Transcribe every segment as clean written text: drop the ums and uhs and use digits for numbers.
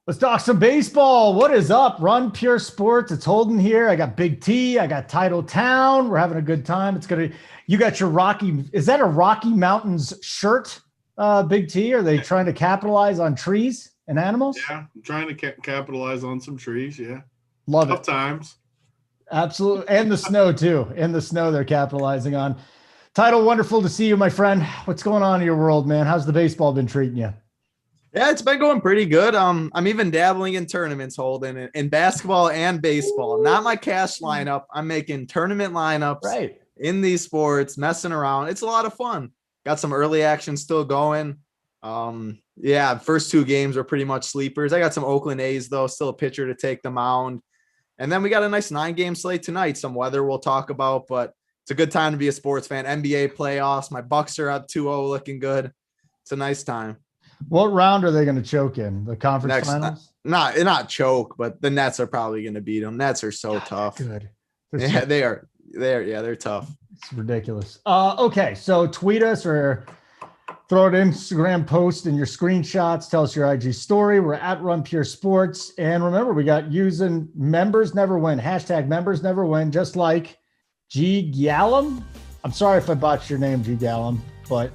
Let's talk some baseball. What is up? Run Pure Sports. It's Holden here. I got Big T. I got Title Town. We're having a good time. You got your is that a Rocky Mountains shirt, Big T? Are they trying to capitalize on trees and animals? Yeah, I'm trying to capitalize on some trees. Yeah. Love Tough it. times. Absolutely. And the snow too. And the snow they're capitalizing on. Title, wonderful to see you, my friend. What's going on in your world, man? How's the baseball been treating you? Yeah, it's been going pretty good. I'm even dabbling in tournaments, holding in basketball and baseball. Not my cash lineup. I'm making tournament lineups in these sports, messing around. It's a lot of fun. Got some early action still going. Yeah, first two games are pretty much sleepers. I got some Oakland A's though, still a pitcher to take the mound. And then we got a nice 9-game slate tonight. Some weather we'll talk about, but it's a good time to be a sports fan. NBA playoffs. My Bucks are up 2-0 looking good. It's a nice time. What round are they going to choke in? The conference finals? Not choke, but the Nets are probably going to beat them. Nets are so tough. Good. Yeah, they are. They're tough. It's ridiculous. Okay, so tweet us or throw an Instagram post in your screenshots. Tell us your IG story. We're at Run Pure Sports. And remember, we got using members never win. Hashtag members never win, just like G. Gallum. I'm sorry if I botched your name, G. Gallum, but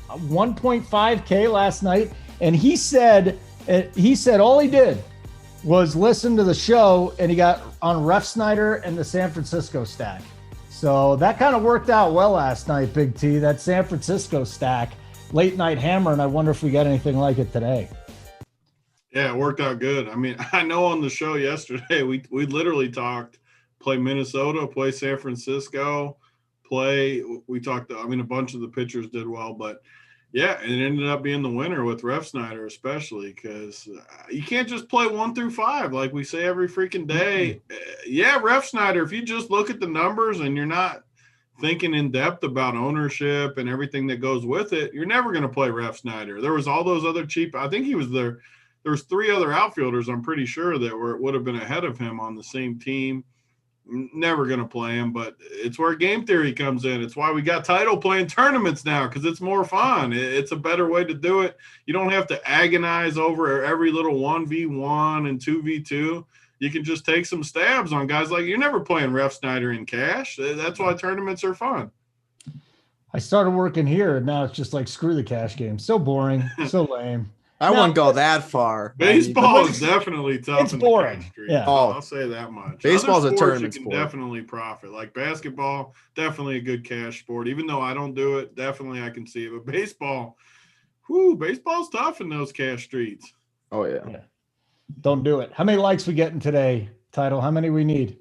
1.5K last night. And he said all he did was listen to the show and he got on Ref Snyder and the San Francisco stack. So that kind of worked out well last night, Big T, that San Francisco stack, late night hammer. And I wonder if we got anything like it today. Yeah, it worked out good. I mean, I know on the show yesterday, we literally talked, play Minnesota, play San Francisco, we talked, I mean, a bunch of the pitchers did well, but yeah, and it ended up being the winner with Ref Snyder, especially because you can't just play 1 through 5 like we say every freaking day. Yeah, Ref Snyder, if you just look at the numbers and you're not thinking in depth about ownership and everything that goes with it, you're never going to play Ref Snyder. There was all those other cheap. I think he was there. There was 3 other outfielders, I'm pretty sure, that would have been ahead of him on the same team. Never going to play him, but it's where game theory comes in. It's why we got Title playing tournaments now, because it's more fun. It's a better way to do it. You don't have to agonize over every little 1v1 and 2v2. You can just take some stabs on guys. Like, you're never playing Ref Snyder in cash. That's why tournaments are fun. I started working here, and now it's just like, screw the cash game. So boring, so lame. I wouldn't go that far. Baseball is definitely tough. It's boring. Yeah, I'll say that much. Baseball's a tournament sport. You can definitely profit. Like basketball, definitely a good cash sport. Even though I don't do it, definitely I can see it. But baseball's tough in those cash streets. Oh yeah. Don't do it. How many likes we getting today, Title? How many we need?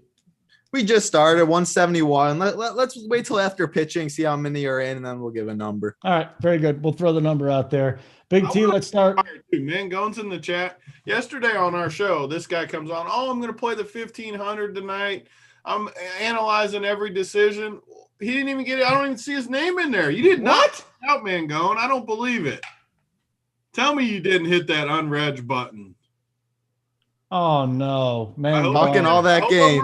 We just started 171. Let's wait till after pitching, see how many are in, and then we'll give a number. All right, very good. We'll throw the number out there. Big T, let's start. Mangone's in the chat. Yesterday on our show, this guy comes on, I'm going to play the 1,500 tonight. I'm analyzing every decision. He didn't even get it. I don't even see his name in there. You did not out, Mangone. I don't believe it. Tell me you didn't hit that unreg button. Oh, no. Man, talking all that game.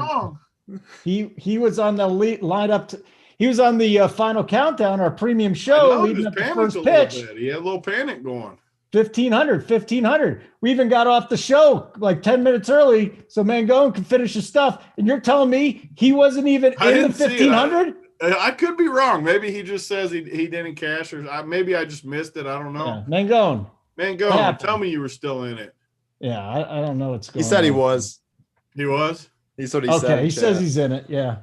He was on the lead lineup. He was on the final countdown, our premium show, leading up to first pitch. He had a little panic going. 1,500. We even got off the show like 10 minutes early so Mangone could finish his stuff. And you're telling me he wasn't even in the 1,500? I could be wrong. Maybe he just says he didn't cash, or maybe I just missed it. I don't know. Yeah. Mangone, tell me you were still in it. Yeah, I don't know what's going on. He said he was. He was? He's what he said. Okay, he says he's in it. Yeah.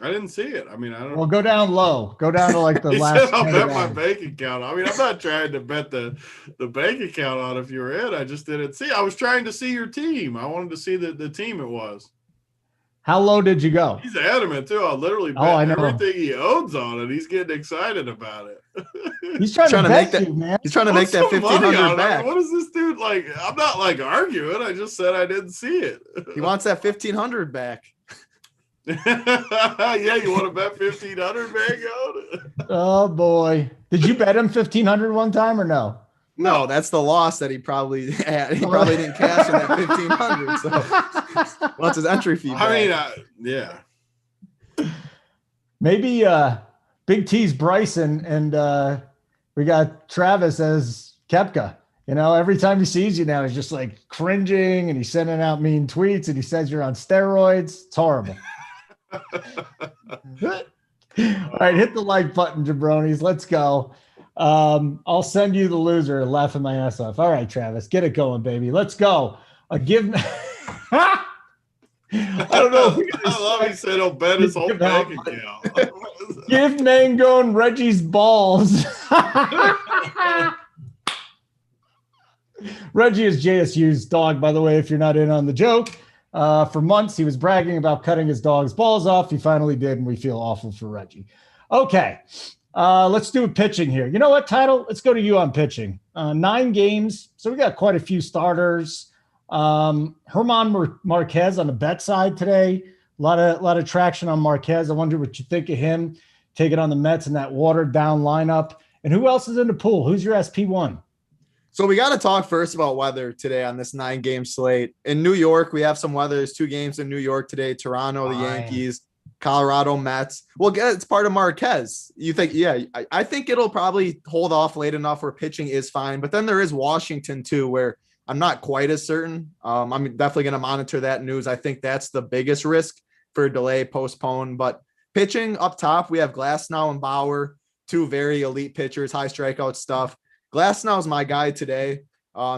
I didn't see it. I mean, I don't know. Well, go down low. Go down to like the he last. Said, I'll bet my bank account. I mean, I'm not trying to bet the bank account on if you were in. I just didn't see. I was trying to see your team. I wanted to see the team it was. How low did you go? He's adamant, too. I'll literally bet everything he owns on it. He's getting excited about it. He's trying to make that, you, man. He's trying to make that 1,500 back. What is this dude like? I'm not like arguing. I just said I didn't see it. He wants that 1,500 back. Yeah, you want to bet 1,500, Mango? Oh boy! Did you bet him 1,500 one time or no? No, that's the loss that he probably had. He probably didn't cash in that 1,500. So what's his entry fee back? I mean, yeah. Maybe Big T's Bryson and we got Travis as Koepka. You know, every time he sees you now, he's just like cringing and he's sending out mean tweets and he says you're on steroids. It's horrible. All right, hit the like button, jabronis. Let's go. I'll send you the loser laughing my ass off. All right, Travis, get it going, baby. Let's go. Give. I don't know. I love he said he'll bet his whole bank account. Give Mangone Reggie's balls. Reggie is JSU's dog, by the way, if you're not in on the joke. For months, he was bragging about cutting his dog's balls off. He finally did, and we feel awful for Reggie. Okay, let's do a pitching here. You know what, Title? Let's go to you on pitching. 9 games, so we got quite a few starters. Herman Marquez on the bet side today. A lot of traction on Marquez. I wonder what you think of him taking on the Mets in that watered down lineup. And who else is in the pool? Who's your SP1? So we got to talk first about weather today on this 9-game slate. In New York, we have some weather. There's 2 games in New York today. Toronto, the Yankees, Colorado, Mets. Well, it's part of Marquez. You think, yeah, I think it'll probably hold off late enough where pitching is fine. But then there is Washington too, where I'm not quite as certain. I'm definitely going to monitor that news. I think that's the biggest risk for delay, postpone. But pitching up top, we have Glasnow and Bauer, 2 very elite pitchers, high strikeout stuff. Glasnow is my guy today.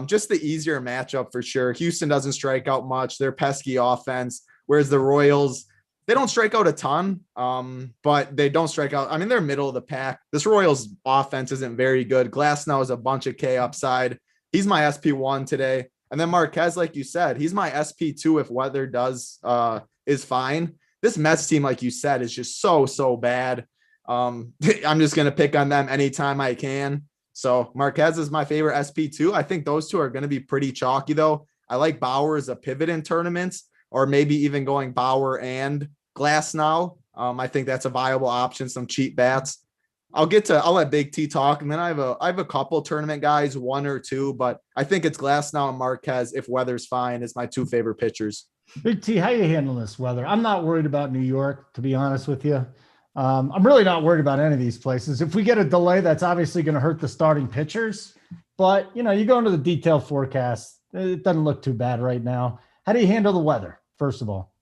Just the easier matchup for sure. Houston doesn't strike out much. They're pesky offense, whereas the Royals, they don't strike out a ton, but they don't strike out. I mean, they're middle of the pack. This Royals offense isn't very good. Glasnow is a bunch of K upside. He's my SP1 today. And then Marquez, like you said, he's my SP2 if weather is fine. This Mets team, like you said, is just so bad. I'm just going to pick on them anytime I can. So Marquez is my favorite SP2. I think those 2 are going to be pretty chalky, though. I like Bauer as a pivot in tournaments, or maybe even going Bauer and Glasnow. I think that's a viable option, some cheap bats. I'll let Big T talk, and then I have a couple tournament guys, 1 or 2, but I think it's Glasnow and Marquez, if weather's fine, is my 2 favorite pitchers. Big T, how you handling this weather? I'm not worried about New York, to be honest with you. I'm really not worried about any of these places. If we get a delay, that's obviously going to hurt the starting pitchers. But, you go into the detailed forecast. It doesn't look too bad right now. How do you handle the weather, first of all?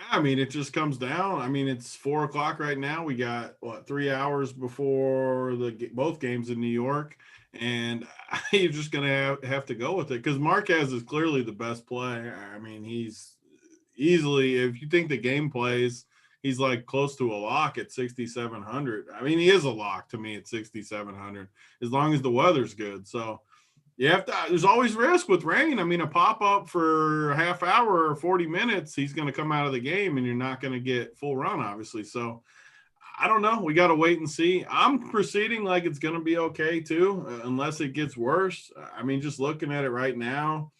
I mean, it just comes down. I mean, it's 4:00 right now. We got 3 hours before both games in New York, and you're just going to have to go with it because Marquez is clearly the best play. I mean, he's easily, if you think the game plays, he's like close to a lock at 6,700. I mean, he is a lock to me at 6,700 as long as the weather's good. So you have to, there's always risk with rain. I mean, a pop-up for a half hour or 40 minutes, he's going to come out of the game and you're not going to get full run, obviously. So I don't know. We got to wait and see. I'm proceeding like it's going to be okay too, unless it gets worse. I mean, just looking at it right now,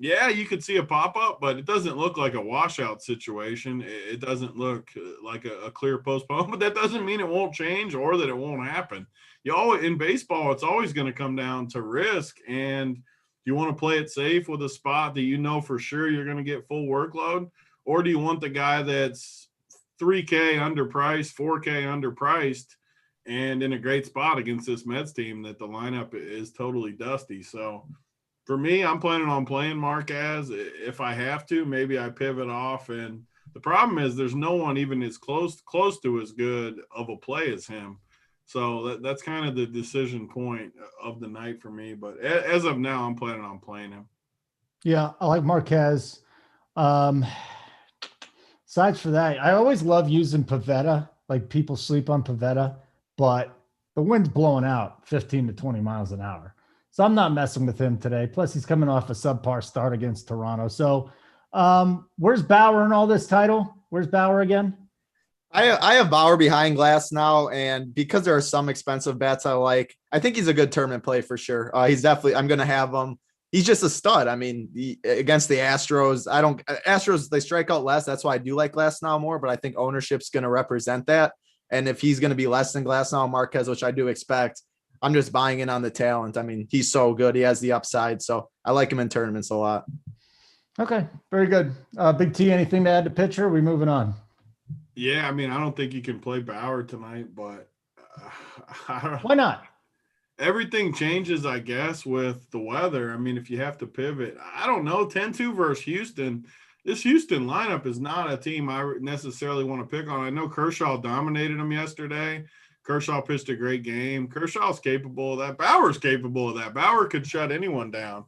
yeah, you could see a pop-up, but it doesn't look like a washout situation. It doesn't look like a clear postpone, but that doesn't mean it won't change or that it won't happen. In baseball, it's always going to come down to risk, and you want to play it safe with a spot that you know for sure you're going to get full workload, or do you want the guy that's $3K underpriced, $4K underpriced, and in a great spot against this Mets team that the lineup is totally dusty? So for me, I'm planning on playing Marquez. If I have to, maybe I pivot off. And the problem is there's no one even as close to as good of a play as him. So that's kind of the decision point of the night for me. But as of now, I'm planning on playing him. Yeah, I like Marquez. Aside for that, I always love using Pivetta. Like, people sleep on Pivetta, but the wind's blowing out 15 to 20 miles an hour. So I'm not messing with him today. Plus, he's coming off a subpar start against Toronto. So where's Bauer in all this, Title? Where's Bauer again? I have Bauer behind Glasnow, and because there are some expensive bats I like, I think he's a good tournament play for sure. He's definitely – I'm going to have him. He's just a stud. I mean, against the Astros, Astros, they strike out less. That's why I do like Glasnow more, but I think ownership's going to represent that. And if he's going to be less than Glasnow and Marquez, which I do expect, I'm just buying in on the talent. I mean, he's so good. He has the upside. So I like him in tournaments a lot. Okay. Very good. Big T, anything to add to pitcher? Are we moving on? Yeah. I mean, I don't think you can play Bauer tonight, but why not? everything changes, I guess, with the weather. I mean, if you have to pivot, I don't know, 10-2 versus Houston. This Houston lineup is not a team I necessarily want to pick on. I know Kershaw dominated them yesterday. Kershaw pitched a great game. Kershaw's capable of that. Bauer's capable of that. Bauer could shut anyone down.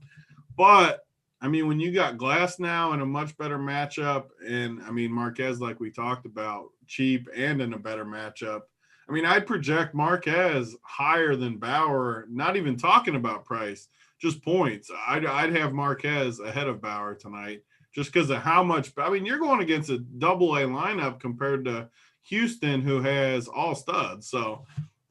But, I mean, when you got Glass now in a much better matchup, and, I mean, Marquez, like we talked about, cheap and in a better matchup, I mean, I'd project Marquez higher than Bauer, not even talking about price, just points. I'd have Marquez ahead of Bauer tonight just because of how much – I mean, you're going against a double-A lineup compared to Houston, who has all studs. So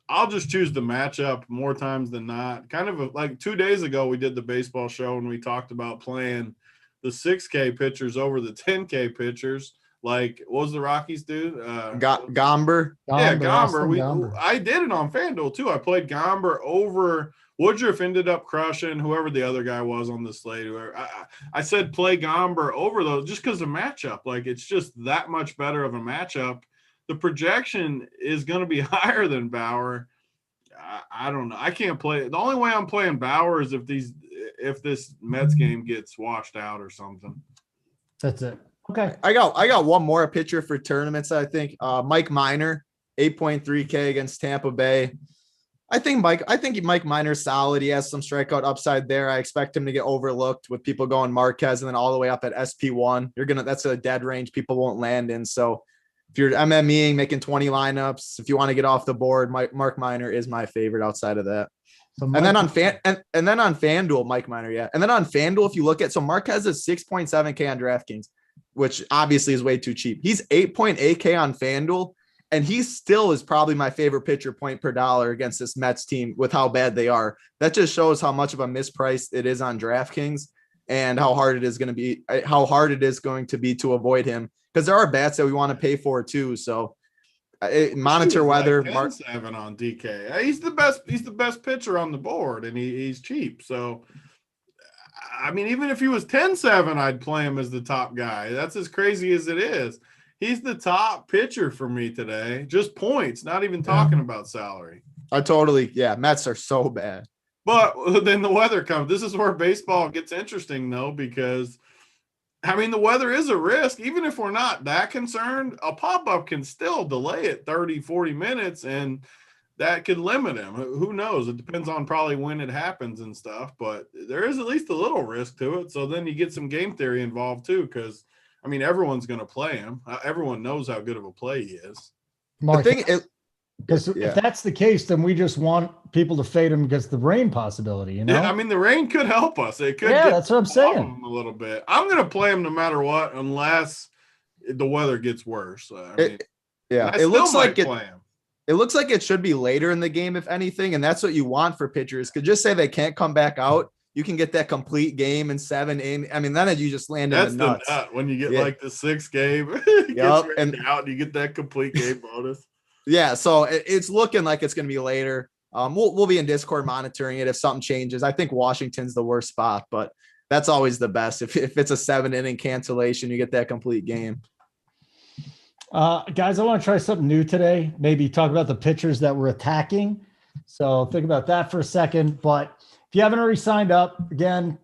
I'll just choose the matchup more times than not. Kind of like 2 days ago, we did the baseball show and we talked about playing the 6K pitchers over the 10K pitchers. Like, what was the Rockies do? Gomber. Yeah, Gomber. I did it on FanDuel too. I played Gomber over Woodruff, ended up crushing whoever the other guy was on the slate. I said play Gomber over those just because of matchup. Like, it's just that much better of a matchup. The projection is going to be higher than Bauer. I don't know. I can't play. The only way I'm playing Bauer is if this Mets game gets washed out or something. That's it. Okay. I got one more pitcher for tournaments, I think. Mike Minor, 8.3K against Tampa Bay. I think Mike Minor's solid. He has some strikeout upside there. I expect him to get overlooked with people going Marquez and then all the way up at SP1. That's a dead range people won't land in. So if you're MMEing, making 20 lineups, if you want to get off the board, Mark Minor is my favorite outside of that. So and then on FanDuel, Mike Minor, yeah. And then on FanDuel, if you look at, so Marquez is 6.7K on DraftKings, which obviously is way too cheap. He's 8.8K on FanDuel, and he still is probably my favorite pitcher point per dollar against this Mets team with how bad they are. That just shows how much of a misprice it is on DraftKings and how hard it is going to be to avoid him, because there are bats that we want to pay for too. So monitor weather. Like 10-7 on DK. He's the best. He's the best pitcher on the board, and he's cheap. So, I mean, even if he was 10-7, I'd play him as the top guy. That's as crazy as it is. He's the top pitcher for me today. Just points, not even talking about salary. Mets are so bad. But then the weather comes. This is where baseball gets interesting, though, because, I mean, the weather is a risk. Even if we're not that concerned, a pop-up can still delay it 30, 40 minutes, and that could limit him. Who knows? It depends on probably when it happens and stuff, but there is at least a little risk to it. So then you get some game theory involved too, because, I mean, everyone's going to play him. Everyone knows how good of a play he is. Because if that's the case, then we just want people to fade him against the rain possibility, you know? Yeah, I mean, the rain could help us. It could. Yeah, that's what I'm saying. A little bit. I'm going to play him no matter what, unless the weather gets worse. It looks like it should be later in the game, if anything, and that's what you want for pitchers. Could just say they can't come back out. You can get that complete game in 7 innings. I mean, then you just land in the nuts. Nut when you get like the 6th game, out and you get that complete game bonus. Yeah, so it's looking like it's going to be later. We'll be in Discord monitoring it if something changes. I think Washington's the worst spot, but that's always the best. If it's a 7-inning cancellation, you get that complete game. Guys, I want to try something new today. Maybe talk about the pitchers that we're attacking. So think about that for a second. But if you haven't already signed up, again,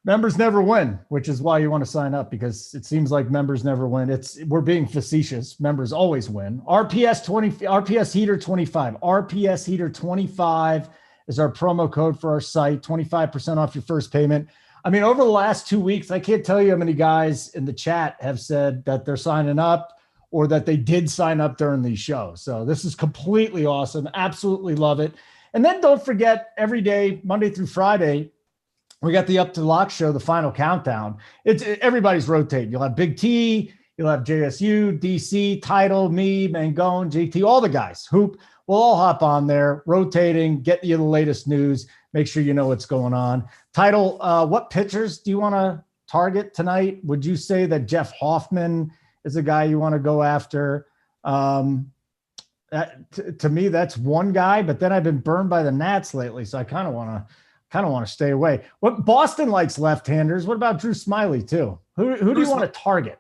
members never win, which is why you want to sign up, because it seems like members never win. We're being facetious. Members always win. RPS Heater 25. RPS Heater 25 is our promo code for our site. 25% off your first payment. I mean, over the last 2 weeks, I can't tell you how many guys in the chat have said that they're signing up or that they did sign up during these shows. So this is completely awesome. Absolutely love it. And then don't forget, every day, Monday through Friday, we got the Up to Lock show, the final countdown. Everybody's rotating. You'll have Big T, you'll have JSU, DC, Title, me, Mangone, JT, all the guys. Hoop. We'll all hop on there, rotating, get you the latest news, make sure you know what's going on. Title, what pitchers do you want to target tonight? Would you say that Jeff Hoffman is a guy you want to go after? To me, that's one guy, but then I've been burned by the Nats lately, so I kind of want to stay away. What Boston likes left-handers. What about Drew Smiley too? Who do you want to target?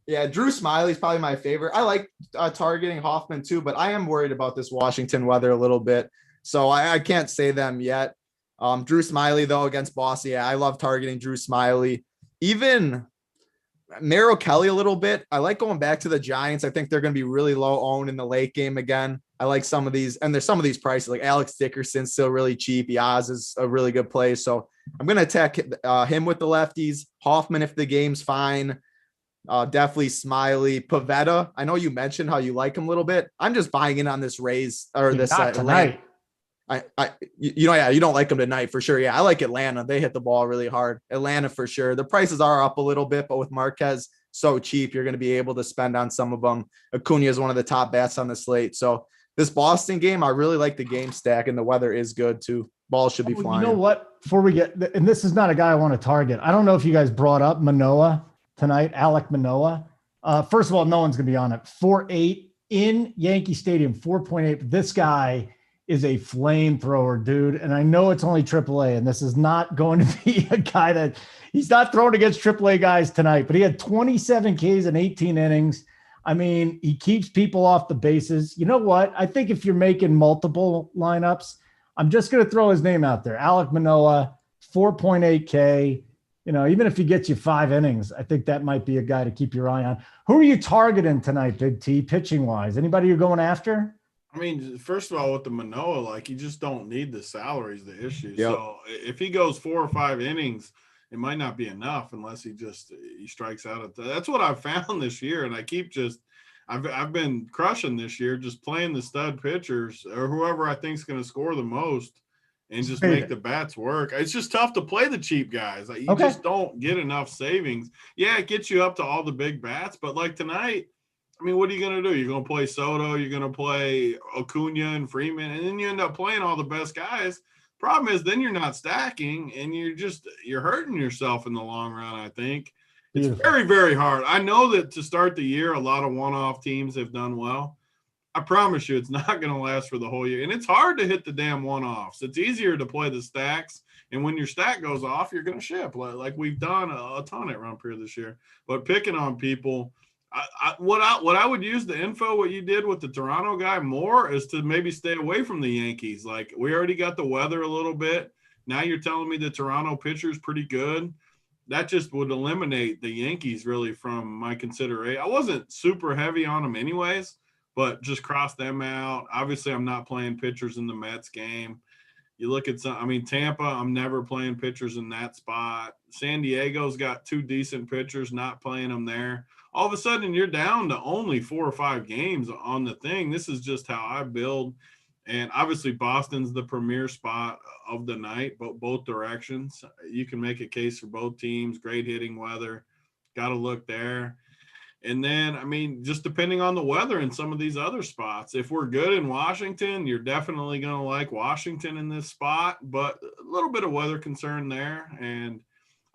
Yeah, Drew Smiley is probably my favorite. I like targeting Hoffman too, but I am worried about this Washington weather a little bit. So I can't say them yet. Drew Smiley, though, against Boston. Yeah, I love targeting Drew Smiley. Even Merrill Kelly a little bit. I like going back to the Giants. I think they're going to be really low owned in the late game again. I like some of these, and there's some of these prices like Alex Dickerson's still really cheap. Yaz is a really good play. So I'm going to attack him with the lefties. Hoffman, if the game's fine. Definitely Smiley. Pavetta, I know you mentioned how you like him a little bit. I'm just buying in on this Rays or this tonight. You don't like them tonight for sure. Yeah, I like Atlanta. They hit the ball really hard. Atlanta for sure. The prices are up a little bit, but with Marquez so cheap, you're going to be able to spend on some of them. Acuna is one of the top bats on the slate. So this Boston game, I really like the game stack, and the weather is good too. Ball should be flying. You know what? Before we get, and this is not a guy I want to target. I don't know if you guys brought up Manoah tonight, Alek Manoah. First of all, no one's going to be on it. 4.8 in Yankee Stadium, 4.8. This guy is a flamethrower, dude. And I know it's only AAA, and this is not going to be a guy that he's not throwing against AAA guys tonight, but he had 27 Ks in 18 innings. I mean, he keeps people off the bases. You know what? I think if you're making multiple lineups, I'm just going to throw his name out there. Alek Manoah, 4.8 K. You know, even if he gets you 5 innings, I think that might be a guy to keep your eye on. Who are you targeting tonight, Big T, pitching wise? Anybody you're going after? I mean, first of all, with the Manoah, like, you just don't need the salaries, the issue. Yep. So if he goes 4 or 5 innings, it might not be enough unless he strikes out. That's what I've found this year. And I keep I've been crushing this year, just playing the stud pitchers or whoever I think is going to score the most and just make the bats work. It's just tough to play the cheap guys. Like, you just don't get enough savings. Yeah, it gets you up to all the big bats, but like tonight, I mean, what are you going to do? You're going to play Soto, you're going to play Acuna and Freeman, and then you end up playing all the best guys. Problem is, then you're not stacking, and you're hurting yourself in the long run, I think. It's very, very hard. I know that to start the year, a lot of one-off teams have done well. I promise you it's not going to last for the whole year. And it's hard to hit the damn one-offs. It's easier to play the stacks. And when your stack goes off, you're going to ship like we've done a ton at Rump here this year. But picking on people – what I would use the info, what you did with the Toronto guy more is to maybe stay away from the Yankees. Like, we already got the weather a little bit. Now you're telling me the Toronto pitcher is pretty good. That just would eliminate the Yankees really from my consideration. I wasn't super heavy on them anyways, but just cross them out. Obviously, I'm not playing pitchers in the Mets game. You look at Tampa, I'm never playing pitchers in that spot. San Diego's got 2 decent pitchers, not playing them there. All of a sudden you're down to only 4 or 5 games on the thing. This is just how I build. And obviously Boston's the premier spot of the night, but both directions. You can make a case for both teams, great hitting weather. Got to look there. And then, I mean, just depending on the weather in some of these other spots. If we're good in Washington, you're definitely going to like Washington in this spot, but a little bit of weather concern there. And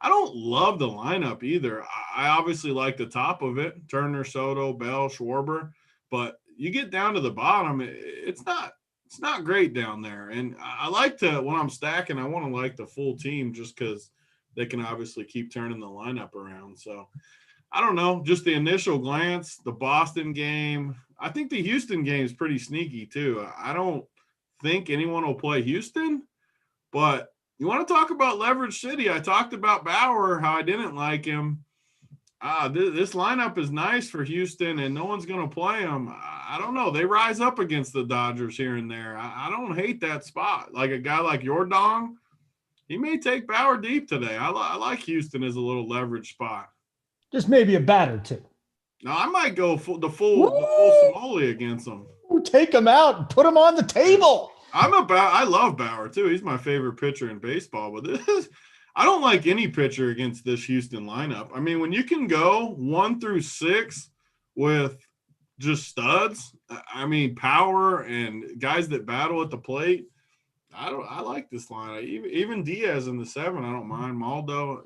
I don't love the lineup either. I obviously like the top of it, Turner, Soto, Bell, Schwarber, but you get down to the bottom, it's not great down there. And I like to, when I'm stacking, I want to like the full team just because they can obviously keep turning the lineup around. So I don't know, just the initial glance, the Boston game. I think the Houston game is pretty sneaky too. I don't think anyone will play Houston, but you want to talk about leverage city? I talked about Bauer, how I didn't like him. This lineup is nice for Houston, and no one's going to play them. I don't know. They rise up against the Dodgers here and there. I don't hate that spot. Like a guy like Jordan, he may take Bauer deep today. I like Houston as a little leverage spot. Just maybe a bat or two. Now, I might go the full Somali against them. Take him out and put him on the table. I love Bauer too. He's my favorite pitcher in baseball, but I don't like any pitcher against this Houston lineup. I mean, when you can go 1 through 6 with just studs, I mean, power and guys that battle at the plate, I like this lineup. Even Diaz in the 7, I don't mind. Maldo,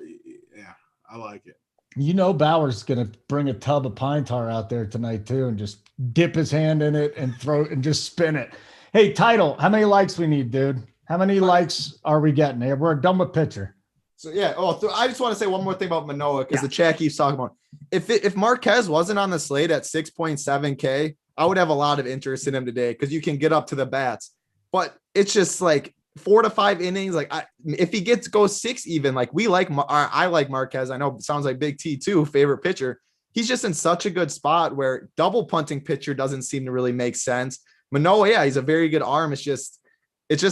yeah, I like it. You know, Bauer's going to bring a tub of pine tar out there tonight too and just dip his hand in it and throw it and just spin it. Hey, Title, how many likes we need, dude? How many likes are we getting? We're done with pitcher. So, yeah. I just want to say one more thing about Manoah because the chat keeps talking about if Marquez wasn't on the slate at 6.7K, I would have a lot of interest in him today because you can get up to the bats. but it's just like 4 to 5 innings. Like if he goes 6 even, like I like Marquez. I know it sounds like Big T too, favorite pitcher. He's just in such a good spot where double punting pitcher doesn't seem to really make sense. Manoah, yeah, he's a very good arm. It's just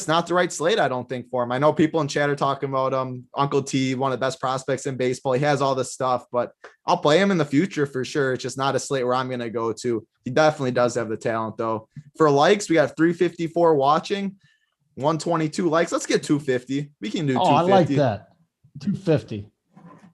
not the right slate, I don't think, for him. I know people in chat are talking about Uncle T, one of the best prospects in baseball. He has all this stuff, but I'll play him in the future for sure. It's just not a slate where I'm going to go to. He definitely does have the talent, though. For likes, we got 354 watching, 122 likes. Let's get 250. We can do 250. I like that. 250.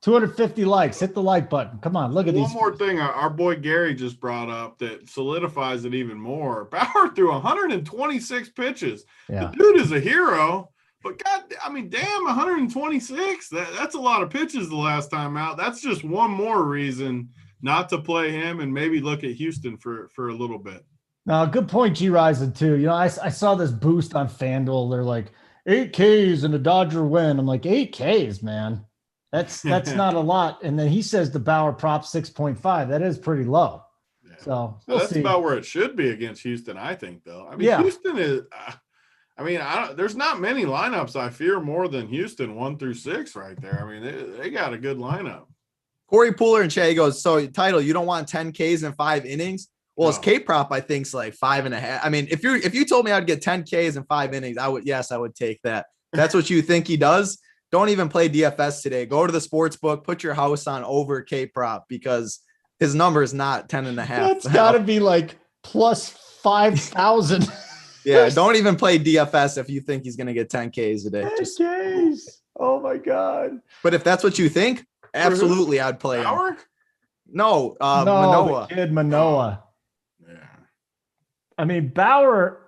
250 likes. Hit the like button. Come on, look at these. One more thing our boy Gary just brought up that solidifies it even more. Bauer threw 126 pitches. Yeah. The dude is a hero, but damn, 126. That's a lot of pitches the last time out. That's just one more reason not to play him and maybe look at Houston for a little bit. Now, good point, G Rising too. You know, I saw this boost on FanDuel. They're like 8 Ks and a Dodger win. I'm like, 8 Ks, man. That's not a lot. And then he says the Bauer prop 6.5. That is pretty low. Yeah. So that's about where it should be against Houston, I think, though. I mean, Houston is there's not many lineups I fear more than Houston 1 through 6 right there. I mean, they got a good lineup. Corey Pooler and Che goes, so title, you don't want 10 Ks in 5 innings? Well, his K prop, I think, is like 5.5. I mean, if you told me I'd get 10 Ks in 5 innings, I would take that. That's what you think he does. Don't even play DFS today. Go to the sports book, put your house on over K prop because his number is not 10.5. That's got to be like plus 5,000. Yeah, don't even play DFS if you think he's going to get 10 Ks a day. 10 Ks. Oh my God. But if that's what you think, absolutely I'd play him. No, Manoah. The kid Manoah. Yeah. I mean, Bauer's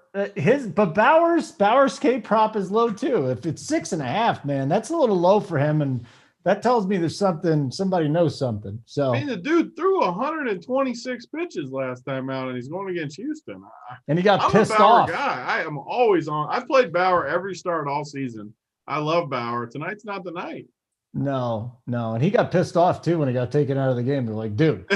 K prop is low too. If it's 6.5, man, that's a little low for him. And that tells me there's somebody knows something. So I mean, the dude threw 126 pitches last time out and he's going against Houston. And he got pissed off. I'm a Bauer guy. I am always on. I played Bauer every start all season. I love Bauer. Tonight's not the night. No. And he got pissed off too when he got taken out of the game. They're like, dude,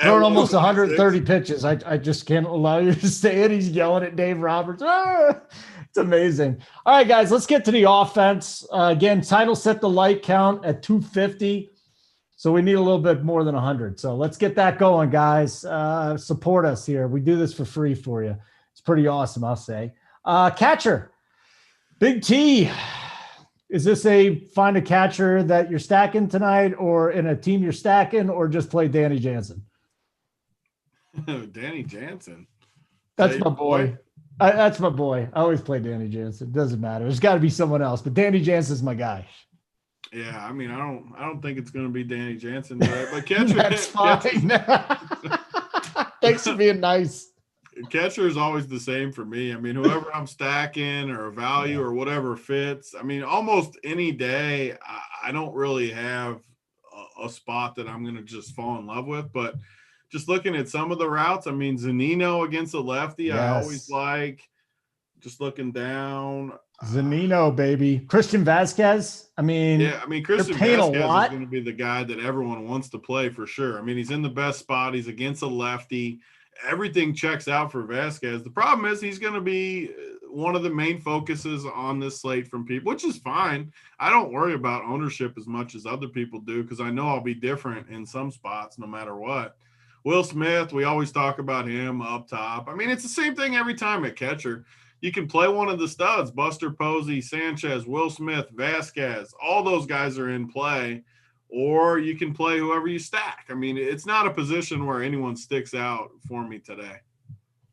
throwing almost 130 pitches. I just can't allow you to stay in. He's yelling at Dave Roberts. It's amazing. All right, guys, let's get to the offense. Again, title set the like count at 250. So we need a little bit more than 100. So let's get that going, guys. Support us here. We do this for free for you. It's pretty awesome, I'll say. Catcher, Big T. Is this find a catcher that you're stacking tonight or in a team you're stacking or just play Danny Jansen? Danny Jansen. That's my boy. That's my boy. I always play Danny Jansen. Doesn't matter. There's got to be someone else, but Danny Jansen's my guy. Yeah, I mean, I don't think it's going to be Danny Jansen today, but catcher. That's fine. Thanks for being nice. Catcher is always the same for me. I mean, whoever I'm stacking or a value or whatever fits. I mean, almost any day, I don't really have a spot that I'm going to just fall in love with. But just looking at some of the routes, I mean, Zunino against a lefty, yes. I always like. Just looking down. Zunino, baby. Christian Vasquez. I mean, Christian Vasquez is going to be the guy that everyone wants to play for sure. I mean, he's in the best spot. He's against a lefty. Everything checks out for Vasquez. The problem is he's going to be one of the main focuses on this slate from people, which is fine. I don't worry about ownership as much as other people do because I know I'll be different in some spots no matter what. Will Smith, we always talk about him up top. I mean, it's the same thing every time at catcher. You can play one of the studs, Buster Posey, Sanchez, Will Smith, Vasquez. All those guys are in play. Or you can play whoever you stack. I mean, it's not a position where anyone sticks out for me today.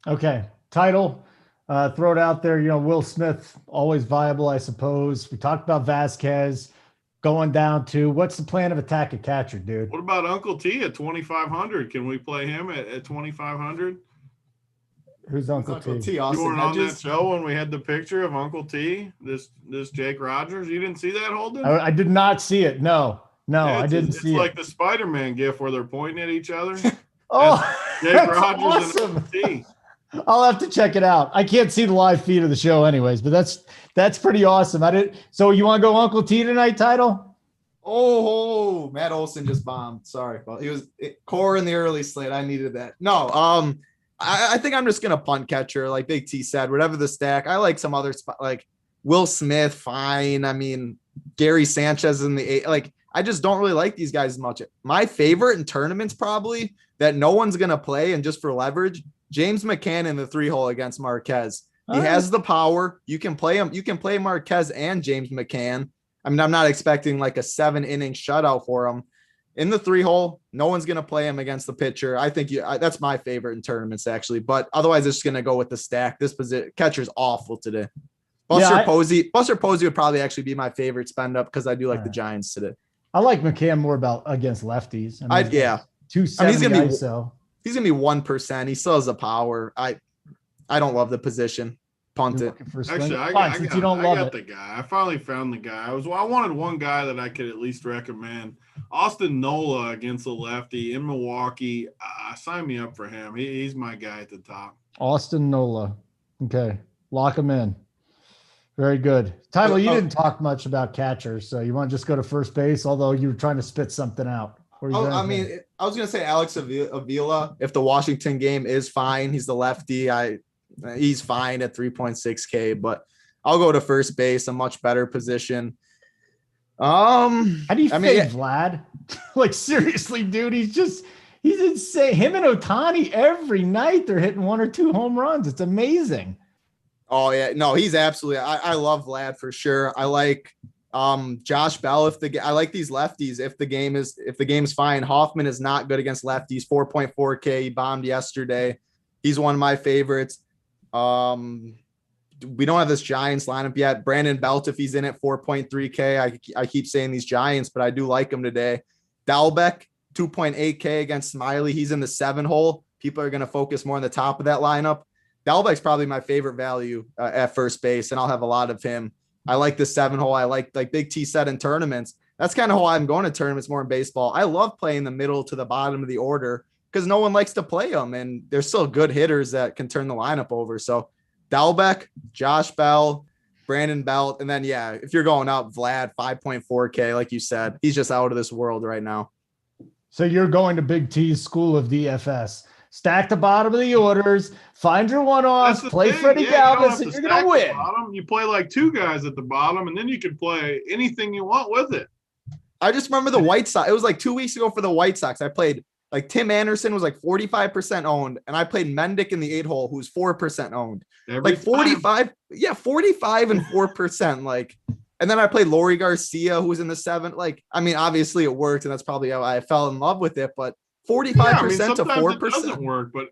Okay. Title, throw it out there. You know, Will Smith, always viable, I suppose. We talked about Vasquez going down to what's the plan of attack at catcher, dude? What about Uncle T at 2,500? Can we play him at 2,500? Who's Uncle T? You weren't on that show when we had the picture of Uncle T, this Jake Rogers. You didn't see that, Holden? I did not see it. No, I didn't see it. It's like the Spider-Man gif where they're pointing at each other. Jake Rogers awesome. And T. I'll have to check it out. I can't see the live feed of the show anyways, but that's pretty awesome. So you want to go Uncle T tonight, title? Oh, Matt Olson just bombed. Sorry. Well, he was core in the early slate. I needed that. No, I think I'm just gonna punt catcher, like Big T said. Whatever the stack, I like some other spot, like Will Smith. Fine. I mean, Gary Sanchez in the 8. Like, I just don't really like these guys much. My favorite in tournaments probably that no one's gonna play, and just for leverage, James McCann in the 3-hole against Marquez. He has the power. You can play him. You can play Marquez and James McCann. I mean, I'm not expecting like a 7-inning shutout for him. In the 3-hole, no one's going to play him against the pitcher. I think that's my favorite in tournaments, actually. But otherwise, it's just going to go with the stack. This catcher's awful today. Buster Posey would probably actually be my favorite spend up because I do like the Giants today. I like McCann more against lefties. I mean, 270 he's gonna be, ISO. He's going to be 1%. He still has the power. I don't love the position. Punt it. Actually, I got the guy. I finally found the guy. I wanted one guy that I could at least recommend. Austin Nola against the lefty in Milwaukee. Sign me up for him. He's my guy at the top. Austin Nola. Okay. Lock him in. Very good. Tyler, you didn't talk much about catchers, so you want to just go to first base, although you were trying to spit something out. I was going to say Alex Avila. If the Washington game is fine, he's the lefty. He's fine at 3.6K, but I'll go to first base, a much better position. How do you fade Vlad? Like, seriously, dude, he's insane. Him and Ohtani every night, they're hitting 1 or 2 home runs. It's amazing. Oh yeah. No, he's absolutely, I love Vlad for sure. I like Josh Bell. I like these lefties. If the game is fine, Hoffman is not good against lefties. 4.4K. He bombed yesterday. He's one of my favorites. We don't have this Giants lineup yet. Brandon Belt, if he's in at 4.3K, I keep saying these Giants, but I do like him today. Dalbec, 2.8K against Smiley. He's in the 7-hole. People are going to focus more on the top of that lineup. Dalbec's probably my favorite value at first base, and I'll have a lot of him. I like the 7-hole. I like Big T said in tournaments. That's kind of how I'm going to tournaments more in baseball. I love playing the middle to the bottom of the order because no one likes to play them, and there's still good hitters that can turn the lineup over. So Dalbec, Josh Bell, Brandon Belt, and then, if you're going up, Vlad, 5.4K, like you said. He's just out of this world right now. So you're going to Big T's school of DFS. Stack the bottom of the orders, find your one-offs, play Freddie Galvis, and you're going to win. You play like 2 guys at the bottom, and then you can play anything you want with it. I just remember the White Sox. It was like 2 weeks ago for the White Sox. I played like Tim Anderson was like 45% owned, and I played Mendick in the 8-hole, who's 4% owned. Like 45, 45 and 4%. Like, and then I played Lori Garcia, who was in the 7. Like, I mean, obviously it worked, and that's probably how I fell in love with it. But 45% to 4% it doesn't work. But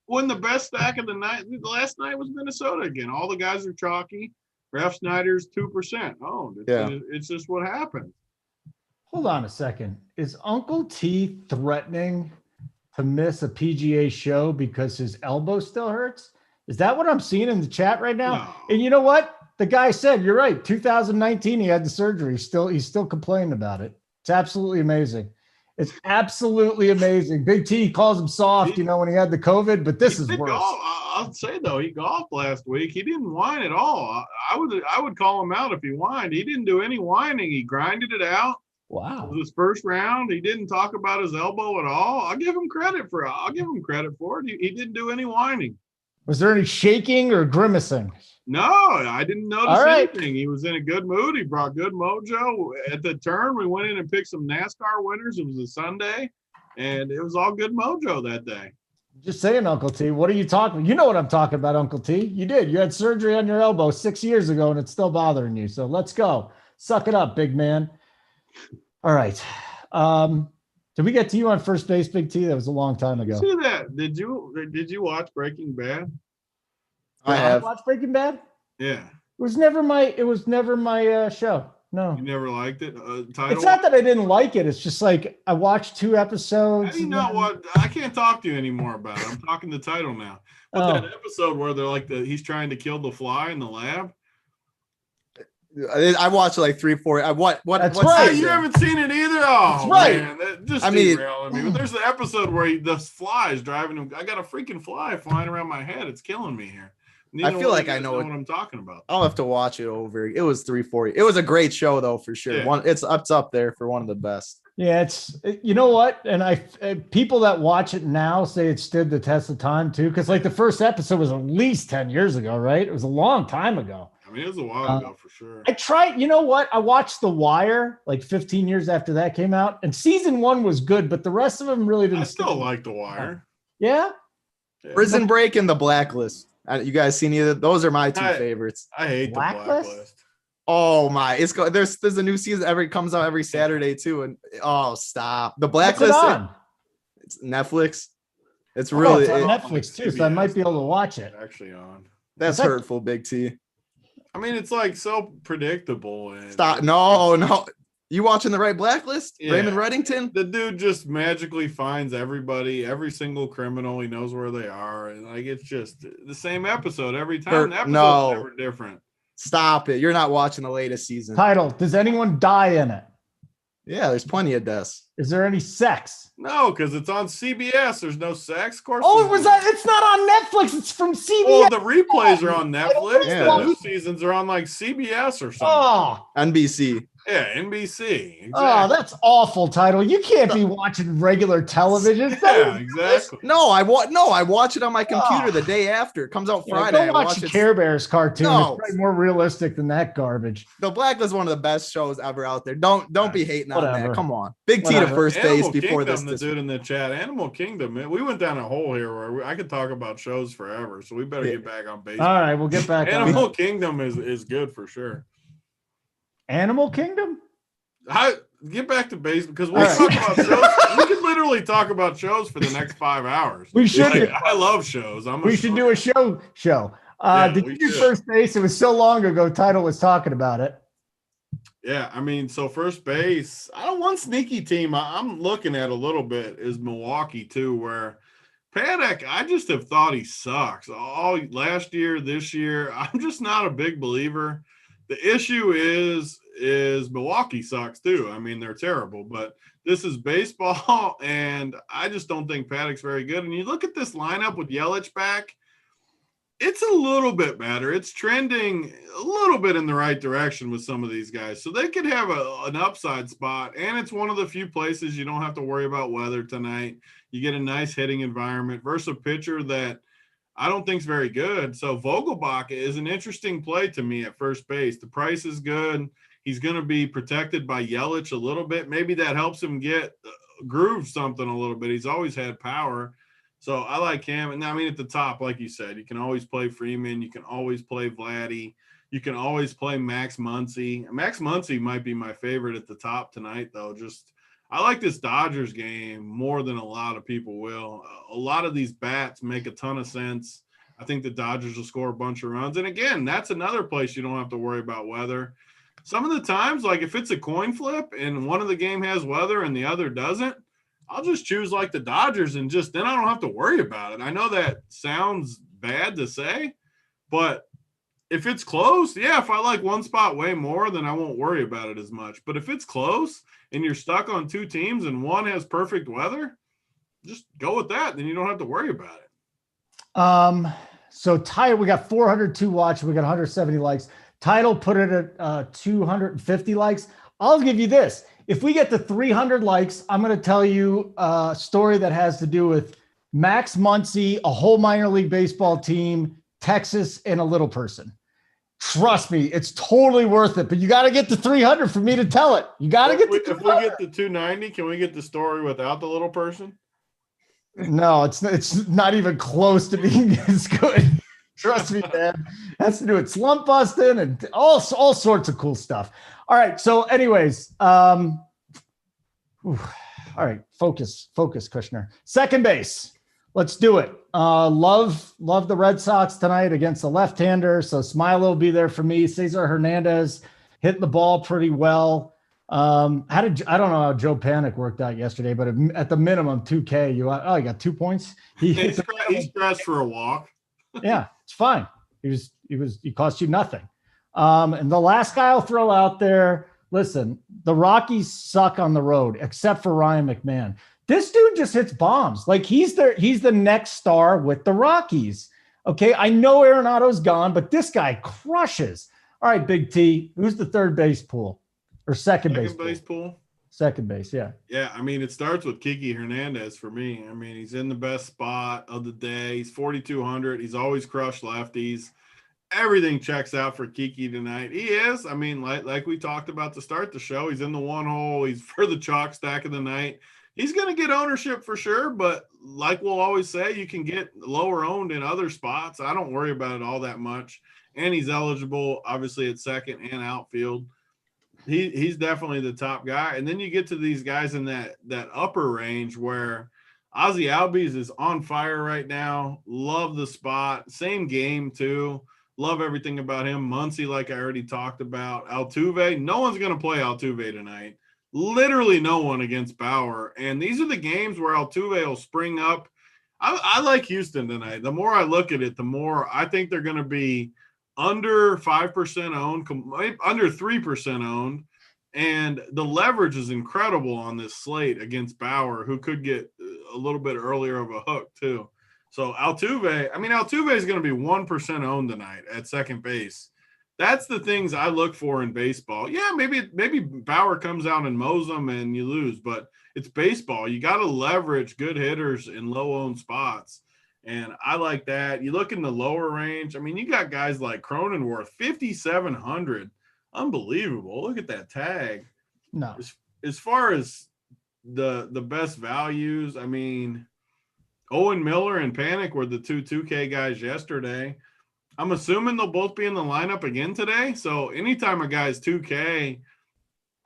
when the best stack of the night, the last night was Minnesota again. All the guys are chalky. Ralph Snyder's 2%. It's just what happened. Hold on a second. Is Uncle T threatening to miss a PGA show because his elbow still hurts? Is that what I'm seeing in the chat right now? No. And you know what? The guy said, you're right. 2019, he had the surgery. He's still complaining about it. It's absolutely amazing. It's absolutely amazing. Big T calls him soft, when he had the COVID, but this is worse. I'll say, though, he golfed last week. He didn't whine at all. I would call him out if he whined. He didn't do any whining. He grinded it out. Wow. It was his first round. He didn't talk about his elbow at all. I'll give him credit for it. He didn't do any whining. Was there any shaking or grimacing? No, I didn't notice anything. He was in a good mood. He brought good mojo. At the turn, we went in and picked some NASCAR winners. It was a Sunday, and it was all good mojo that day. Just saying, Uncle T, what are you talking? You know what I'm talking about, Uncle T. You did. You had surgery on your elbow 6 years ago, and it's still bothering you. So let's go. Suck it up, big man. All right. Did we get to you on first base, Big T? That was a long time ago. See that? Did you watch Breaking Bad? I have watched Breaking Bad. Yeah. It was never my show. No. You never liked it? Title? It's not that I didn't like it. It's just like I watched 2 episodes. How do you know what? I can't talk to you anymore about it. I'm talking the title now. But that episode where they're like he's trying to kill the fly in the lab. I watched like 3, 4. That's right. You haven't seen it either. Oh, that's right. Man, derailing me. But there's the episode where the fly is driving him. I got a freaking fly flying around my head. It's killing me here. I feel like I know what I'm talking about. I'll have to watch it over. It was 340. It was a great show though, for sure. Yeah. It's up there for one of the best. Yeah, you know what? And people that watch it now say it stood the test of time too. Cause like the first episode was at least 10 years ago, right? It was a long time ago. I mean, it was a while ago for sure. I tried, you know what? I watched The Wire like 15 years after that came out, and season 1 was good, but the rest of them really didn't. I still like The Wire. Yeah. Prison Break and The Blacklist. You guys seen either? Those are my two favorites. I hate The Blacklist. Oh my! There's a new season comes out every Saturday too, and stop. The Blacklist. It's Netflix. It's really it's on Netflix too, so I might be able to watch it. Actually on. That's hurtful, Big T. I mean, it's like so predictable. And stop! No. You watching the right Blacklist? Yeah. Raymond Reddington? The dude just magically finds everybody, every single criminal. He knows where they are, and like it's just the same episode every time. The episode's never different. Stop it! You're not watching the latest season. Title: Does anyone die in it? Yeah, there's plenty of deaths. Is there any sex? No, because it's on CBS. There's no sex. Of course. Oh, it's not on Netflix. It's from CBS. Oh, the replays are on Netflix. Yeah. The new seasons are on like CBS or something. Oh, NBC. Yeah, NBC. Exactly. Oh, that's awful, Title. You can't be watching regular television. Yeah, exactly. No, I watch it on my computer the day after. It comes out Friday. Go watch the Care Bears cartoon. No. It's probably more realistic than that garbage. The Blacklist is one of the best shows ever out there. Don't be hating on that. Come on. Big T to first base before this. The dude in the chat, Animal Kingdom. We went down a hole here where I could talk about shows forever. So we better get back on baseball. All right, we'll get back Animal Kingdom is good for sure. Animal Kingdom? Get back to baseball because we'll talk about shows. We could literally talk about shows for the next 5 hours. We should. I love shows. We should do a show. Did you do first base? It was so long ago. Title was talking about it. Yeah, I mean, so first base. I don't want sneaky team. I'm looking at a little bit is Milwaukee too, where Paddock. I just have thought he sucks all last year, this year. I'm just not a big believer. The issue is Milwaukee sucks too. I mean, they're terrible, but this is baseball, and I just don't think Paddock's very good. And you look at this lineup with Yelich back, it's a little bit better. It's trending a little bit in the right direction with some of these guys. So they could have an upside spot, and it's one of the few places you don't have to worry about weather tonight. You get a nice hitting environment versus a pitcher that I don't think is very good. So Vogelbach is an interesting play to me at first base. The price is good. He's going to be protected by Yelich a little bit. Maybe that helps him get groove something a little bit. He's always had power. So I like him. And I mean, at the top, like you said, you can always play Freeman. You can always play Vladdy. You can always play Max Muncy. Max Muncy might be my favorite at the top tonight, though. I like this Dodgers game more than a lot of people will. A lot of these bats make a ton of sense. I think the Dodgers will score a bunch of runs. And again, that's another place you don't have to worry about weather. Some of the times, like if it's a coin flip and one of the game has weather and the other doesn't, I'll just choose like the Dodgers and then I don't have to worry about it. I know that sounds bad to say, but if it's close, if I like one spot way more, then I won't worry about it as much. But if it's close and you're stuck on two teams and one has perfect weather, just go with that. Then you don't have to worry about it. So Title, we got 402 watch. We got 170 likes. Title put it at 250 likes. I'll give you this. If we get to 300 likes, I'm going to tell you a story that has to do with Max Muncy, a whole minor league baseball team, Texas, and a little person. Trust me, it's totally worth it. But you got to get to 300 for me to tell it. You got to get to 200. If we get to 290, can we get the story without the little person? No, it's not even close to being as good. Trust me, man. It has to do with slump busting and all sorts of cool stuff. All right. So anyways, all right. Focus, Kushner. Second base. Let's do it. Love the Red Sox tonight against the left-hander. So Smiley will be there for me. Cesar Hernandez hit the ball pretty well. I don't know how Joe Panic worked out yesterday, but at the minimum 2K, you got 2 points. He stressed for a walk. Yeah, it's fine. He cost you nothing. And the last guy I'll throw out there, listen, the Rockies suck on the road, except for Ryan McMahon. This dude just hits bombs. Like he's the next star with the Rockies. Okay, I know Arenado's gone, but this guy crushes. All right, Big T, who's the third base pool or second base pool? Second base, yeah. Yeah, I mean, it starts with Kiki Hernandez for me. I mean, he's in the best spot of the day. He's 4,200. He's always crushed lefties. Everything checks out for Kiki tonight. He is. I mean, like we talked about to start the show, he's in the one hole. He's for the chalk stack of the night. He's going to get ownership for sure, but like we'll always say, you can get lower owned in other spots. I don't worry about it all that much. And he's eligible, obviously, at second and outfield. He's definitely the top guy. And then you get to these guys in that upper range where Ozzie Albies is on fire right now. Love the spot. Same game, too. Love everything about him. Muncy, like I already talked about. Altuve, no one's going to play Altuve tonight. Literally no one against Bauer. And these are the games where Altuve will spring up. I like Houston tonight. The more I look at it, the more I think they're going to be under 5% owned, under 3% owned. And the leverage is incredible on this slate against Bauer, who could get a little bit earlier of a hook too. So Altuve is going to be 1% owned tonight at second base. That's the things I look for in baseball. Yeah, maybe Bauer comes out and mows them and you lose, but it's baseball. You got to leverage good hitters in low-owned spots, and I like that. You look in the lower range. I mean, you got guys like Cronenworth, 5,700. Unbelievable. Look at that tag. No. As far as the best values, I mean, Owen Miller and Panic were the two 2K guys yesterday. I'm assuming they'll both be in the lineup again today. So anytime a guy's 2K,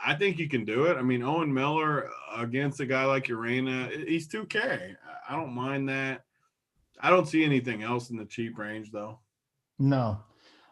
I think you can do it. I mean, Owen Miller against a guy like Urena, he's 2K. I don't mind that. I don't see anything else in the cheap range, though. No.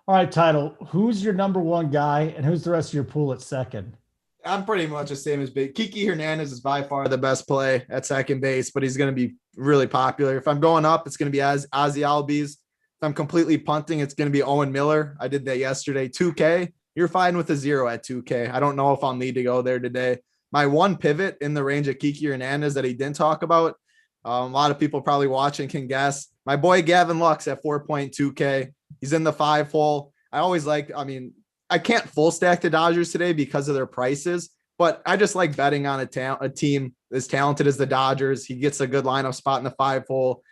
All right, Title. Who's your number one guy, and who's the rest of your pool at second? I'm pretty much the same as Big. Kiki Hernandez is by far the best play at second base, but he's going to be really popular. If I'm going up, it's going to be Ozzie Albies. If I'm completely punting, it's going to be Owen Miller. I did that yesterday. 2K. You're fine with a 0 at 2K. I don't know if I'll need to go there today. My one pivot in the range of Kiki Hernandez that he didn't talk about, a lot of people probably watching can guess. My boy Gavin Lux at 4.2K. He's in the 5 hole. I can't full stack the Dodgers today because of their prices, but I just like betting on a team as talented as the Dodgers. He gets a good lineup spot in the 5 hole.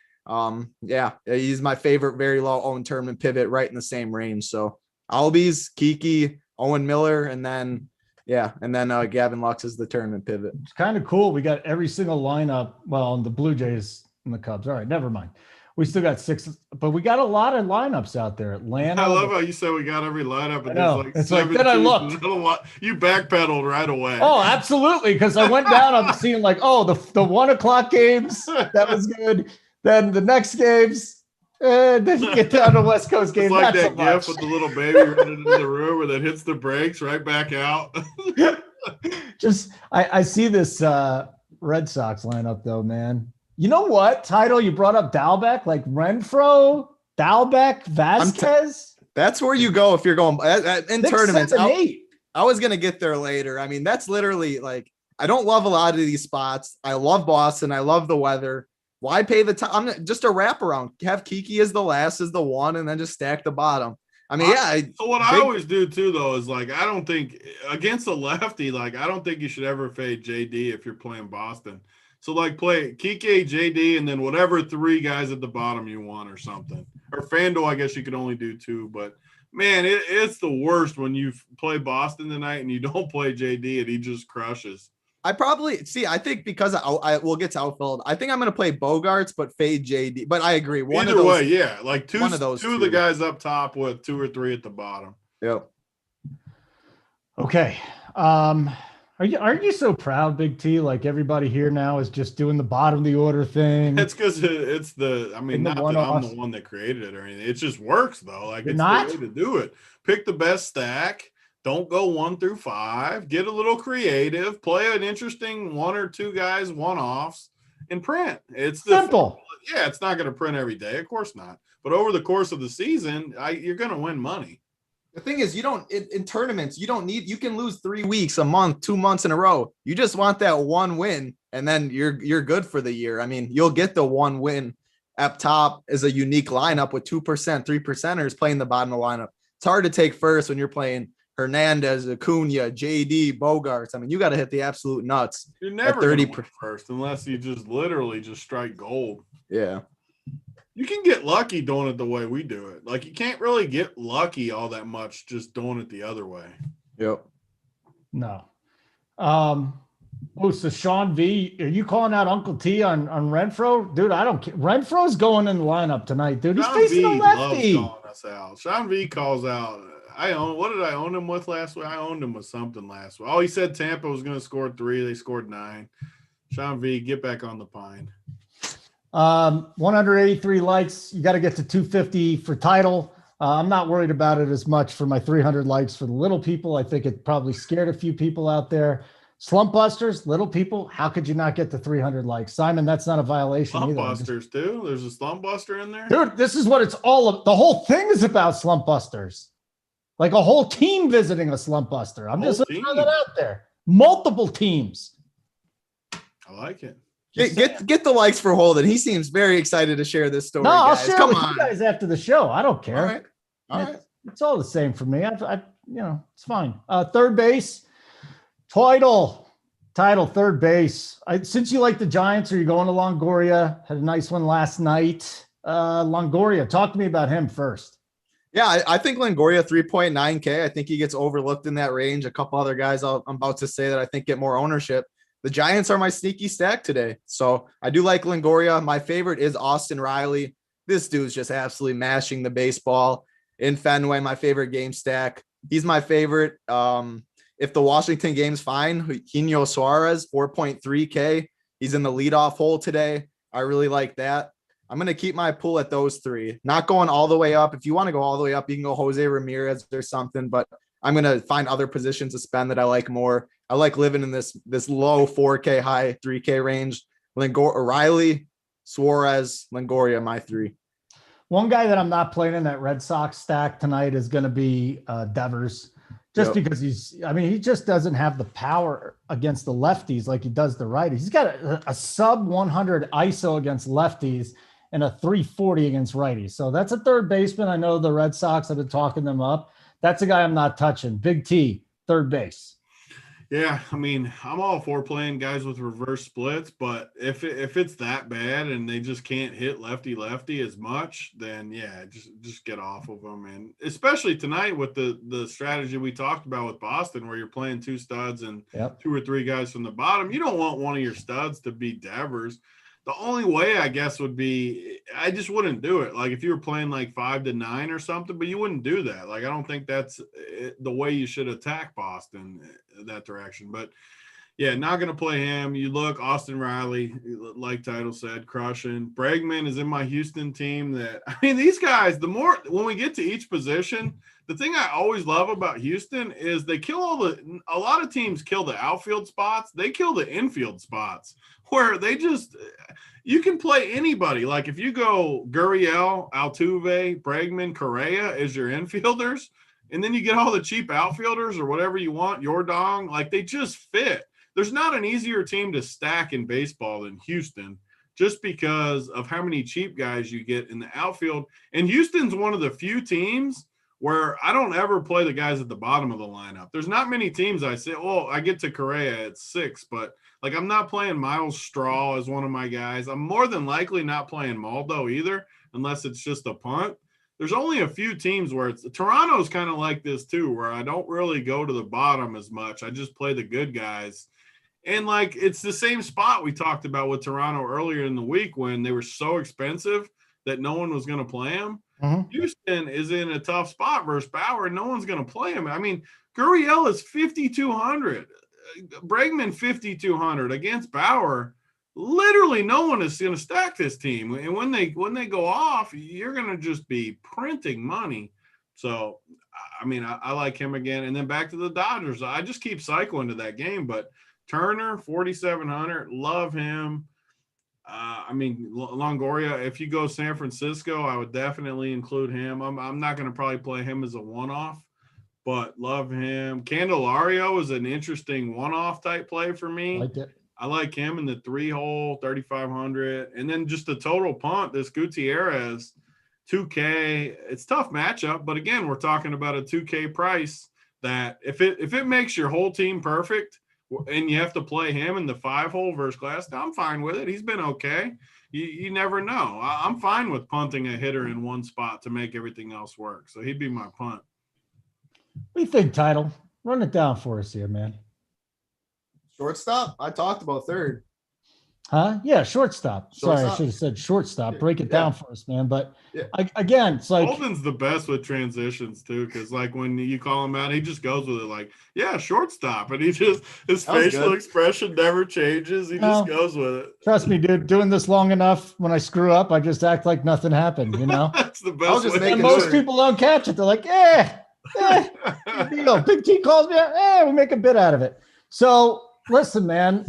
He's my favorite very low owned tournament pivot right in the same range. So Albies, Kiki, Owen Miller, and then Gavin Lux is the tournament pivot. It's kind of cool. We got every single lineup. Well, the Blue Jays and the Cubs. All right, never mind. We still got 6, but we got a lot of lineups out there. Atlanta. I love how you said we got every lineup. And it's like then I looked. You backpedaled right away. Oh, absolutely, because I went down. I'm seeing like, the 1:00 games. That was good. Then the next games. Then you get down to West Coast games. It's like that gif with the little baby running into the room where that hits the brakes right back out. I see this Red Sox lineup though, man. You know what, Title? You brought up Dalbec, like Renfroe, Dalbec, Vasquez. That's where you go if you're going in 6, tournaments. 7, 8. I was going to get there later. I mean, that's literally like, I don't love a lot of these spots. I love Boston. I love the weather. Why pay the time? I'm just a wraparound. Have Kiki as the last, as the 1, and then just stack the bottom. I mean, So what I always do too, though, is like, I don't think against a lefty, like I don't think you should ever fade JD if you're playing Boston. So like play Kike, JD, and then whatever 3 guys at the bottom you want or something. Or FanDuel, I guess you could only do 2. But, man, it's the worst when you play Boston tonight and you don't play JD and he just crushes. I think because I will get to outfield, I think I'm going to play Bogarts but fade JD. But I agree. Either way, yeah. Like two of the guys up top with 2 or 3 at the bottom. Yep. Okay. Aren't you so proud, Big T? Like everybody here now is just doing the bottom of the order thing. It's because it's not that I'm the one that created it or anything. It just works though. Like it's the way to do it. Pick the best stack. Don't go 1 through 5. Get a little creative. Play an interesting 1 or 2 guys one-offs and print. It's simple. Yeah, it's not going to print every day. Of course not. But over the course of the season, you're going to win money. The thing is, you don't in tournaments, you can lose 3 weeks, a month, 2 months in a row. You just want that 1 win, and then you're good for the year. I mean, you'll get the 1 win up top is a unique lineup with 2%, 3%ers playing the bottom of the lineup. It's hard to take first when you're playing Hernandez, Acuna, JD, Bogarts. I mean, you got to hit the absolute nuts. You're never 30% first unless you just literally just strike gold. Yeah. You can get lucky doing it the way we do it. Like, you can't really get lucky all that much just doing it the other way. Yep. No. So Sean V, are you calling out Uncle T on Renfro? Dude, I don't care. Renfro's going in the lineup tonight, dude. He's Sean facing V a lefty. loves calling us out. Sean V calls out. What did I own him with last week? I owned him with something last week. Oh, he said Tampa was going to score 3. They scored 9. Sean V, get back on the pine. 183 likes. You got to get to 250 for title. I'm not worried about it as much for my 300 likes for the little people. I think it probably scared a few people out there. Slump busters, little people. How could you not get to 300 likes? Simon, that's not a violation slump either. Busters too. There's a slump buster in there. Dude, this is what it's all of. The whole thing is about slump busters. Like a whole team visiting a slump buster. I'm just throwing that out there. Multiple teams. I like it. Get the likes for Holden. He seems very excited to share this story. No, I'll guys. share it with you guys after the show. I don't care. All right. It's all the same for me. It's fine. Third base, title, third base. Since you like the Giants, are you going to Longoria? Had a nice one last night. Longoria, talk to me about him first. Yeah, I think Longoria 3.9K. I think he gets overlooked in that range. A couple other guys I'm about to say that I think get more ownership. The Giants are my sneaky stack today. So I do like Longoria. My favorite is Austin Riley. This dude's just absolutely mashing the baseball in Fenway. My favorite game stack. He's my favorite. If the Washington game's fine, Eugenio Suarez, 4.3K. He's in the leadoff hole today. I really like that. I'm going to keep my pool at those 3. Not going all the way up. If you want to go all the way up, you can go Jose Ramirez or something, but I'm going to find other positions to spend that I like more. I like living in this low 4K, high 3K range. Riley, Suarez, Longoria, my 3. One guy that I'm not playing in that Red Sox stack tonight is going to be Devers. Just because he just doesn't have the power against the lefties like he does the righties. He's got a sub 100 ISO against lefties and a 340 against righties. So that's a third baseman. I know the Red Sox have been talking them up. That's a guy I'm not touching. Big T, third base. Yeah, I mean, I'm all for playing guys with reverse splits, but if it's that bad and they just can't hit lefty as much, then yeah, just get off of them. And especially tonight with the strategy we talked about with Boston, where you're playing 2 studs and 2 or 3 guys from the bottom, you don't want one of your studs to be Devers. The only way, I guess, would be I just wouldn't do it. Like if you were playing like 5 to 9 or something, but you wouldn't do that. Like I don't think that's the way you should attack Boston that direction. But yeah, not going to play him. You look, Austin Riley, like Title said, crushing. Bregman is in my Houston team. These guys, when we get to each position, the thing I always love about Houston is they kill a lot of teams kill the outfield spots. They kill the infield spots where you can play anybody. Like if you go Gurriel, Altuve, Bregman, Correa as your infielders, and then you get all the cheap outfielders or whatever you want, Yordong, like they just fit. There's not an easier team to stack in baseball than Houston just because of how many cheap guys you get in the outfield. And Houston's one of the few teams where I don't ever play the guys at the bottom of the lineup. There's not many teams I say, well, I get to Correa at 6, but like I'm not playing Miles Straw as one of my guys. I'm more than likely not playing Maldo either, unless it's just a punt. There's only a few teams where Toronto's kind of like this too, where I don't really go to the bottom as much. I just play the good guys. And like, it's the same spot we talked about with Toronto earlier in the week when they were so expensive that no one was going to play them. Mm-hmm. Houston is in a tough spot versus Bauer, and no one's going to play him. I mean, Gurriel is 5,200, Bregman 5,200 against Bauer. Literally, no one is going to stack this team, and when they go off, you're going to just be printing money. So, I mean, I like him again. And then back to the Dodgers. I just keep cycling to that game, but Turner 4,700, love him. Longoria, if you go San Francisco, I would definitely include him. I'm not going to probably play him as a one-off, but love him. Candelario is an interesting one-off type play for me. Like it. I like him in the 3-hole, 3,500. And then just the total punt, this Gutierrez, 2K. It's tough matchup, but again, we're talking about a 2K price that if it makes your whole team perfect and you have to play him in the 5-hole versus Glasnow, I'm fine with it. He's been okay. You never know. I'm fine with punting a hitter in one spot to make everything else work. So he'd be my punt. What do you think, Title? Run it down for us here, man. Shortstop? I talked about third. Huh? Yeah, shortstop. Sorry, I should have said shortstop. Break it down for us, man. But again, it's like Holden's the best with transitions too, because like when you call him out, he just goes with it like, yeah, shortstop. And he just his facial expression never changes. He just goes with it. Trust me, dude, doing this long enough, when I screw up, I just act like nothing happened, you know? That's the best way. And most people don't catch it. They're like, Big T calls me out, we make a bit out of it. So listen, man.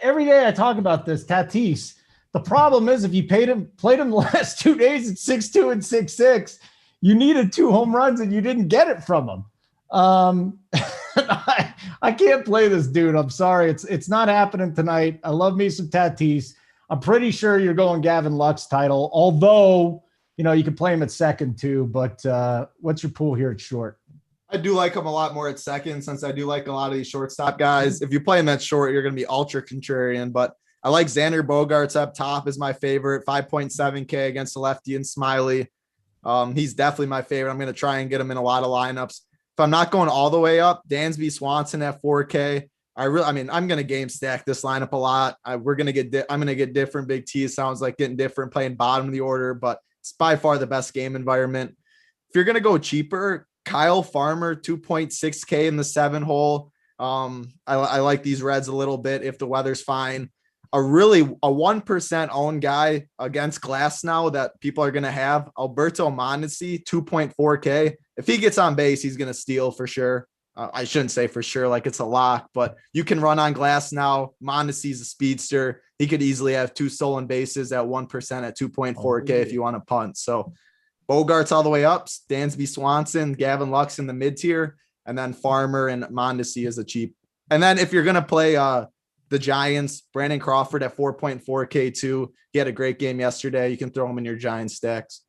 Every day I talk about this, Tatis. The problem is if you played him the last 2 days at 6-2 and 6-6, you needed 2 home runs and you didn't get it from him. I can't play this dude. I'm sorry. It's not happening tonight. I love me some Tatis. I'm pretty sure you're going Gavin Lux Title, although, you can play him at second too. But what's your pool here at short? I do like him a lot more at second, since I do like a lot of these shortstop guys. If you play him at short, you're going to be ultra contrarian, but I like Xander Bogaerts up top is my favorite, 5.7K against the lefty and Smiley. He's definitely my favorite. I'm going to try and get him in a lot of lineups. If I'm not going all the way up, Dansby Swanson at 4K. I'm going to game stack this lineup a lot. I'm going to get different. Big T sounds like getting different, playing bottom of the order, but it's by far the best game environment. If you're going to go cheaper, Kyle Farmer, 2.6K in the 7-hole. I like these Reds a little bit if the weather's fine. A 1% owned guy against Glasnow that people are going to have, Alberto Mondesi, 2.4K. If he gets on base, he's going to steal for sure. I shouldn't say for sure, like it's a lock, but you can run on Glasnow. Mondesi's a speedster. He could easily have 2 stolen bases at 1% at 2.4K if you want to punt. So Bogarts all the way up, Dansby Swanson, Gavin Lux in the mid tier, and then Farmer and Mondesi is a cheap. And then if you're going to play the Giants, Brandon Crawford at 4.4K too. He had a great game yesterday. You can throw him in your Giants stacks.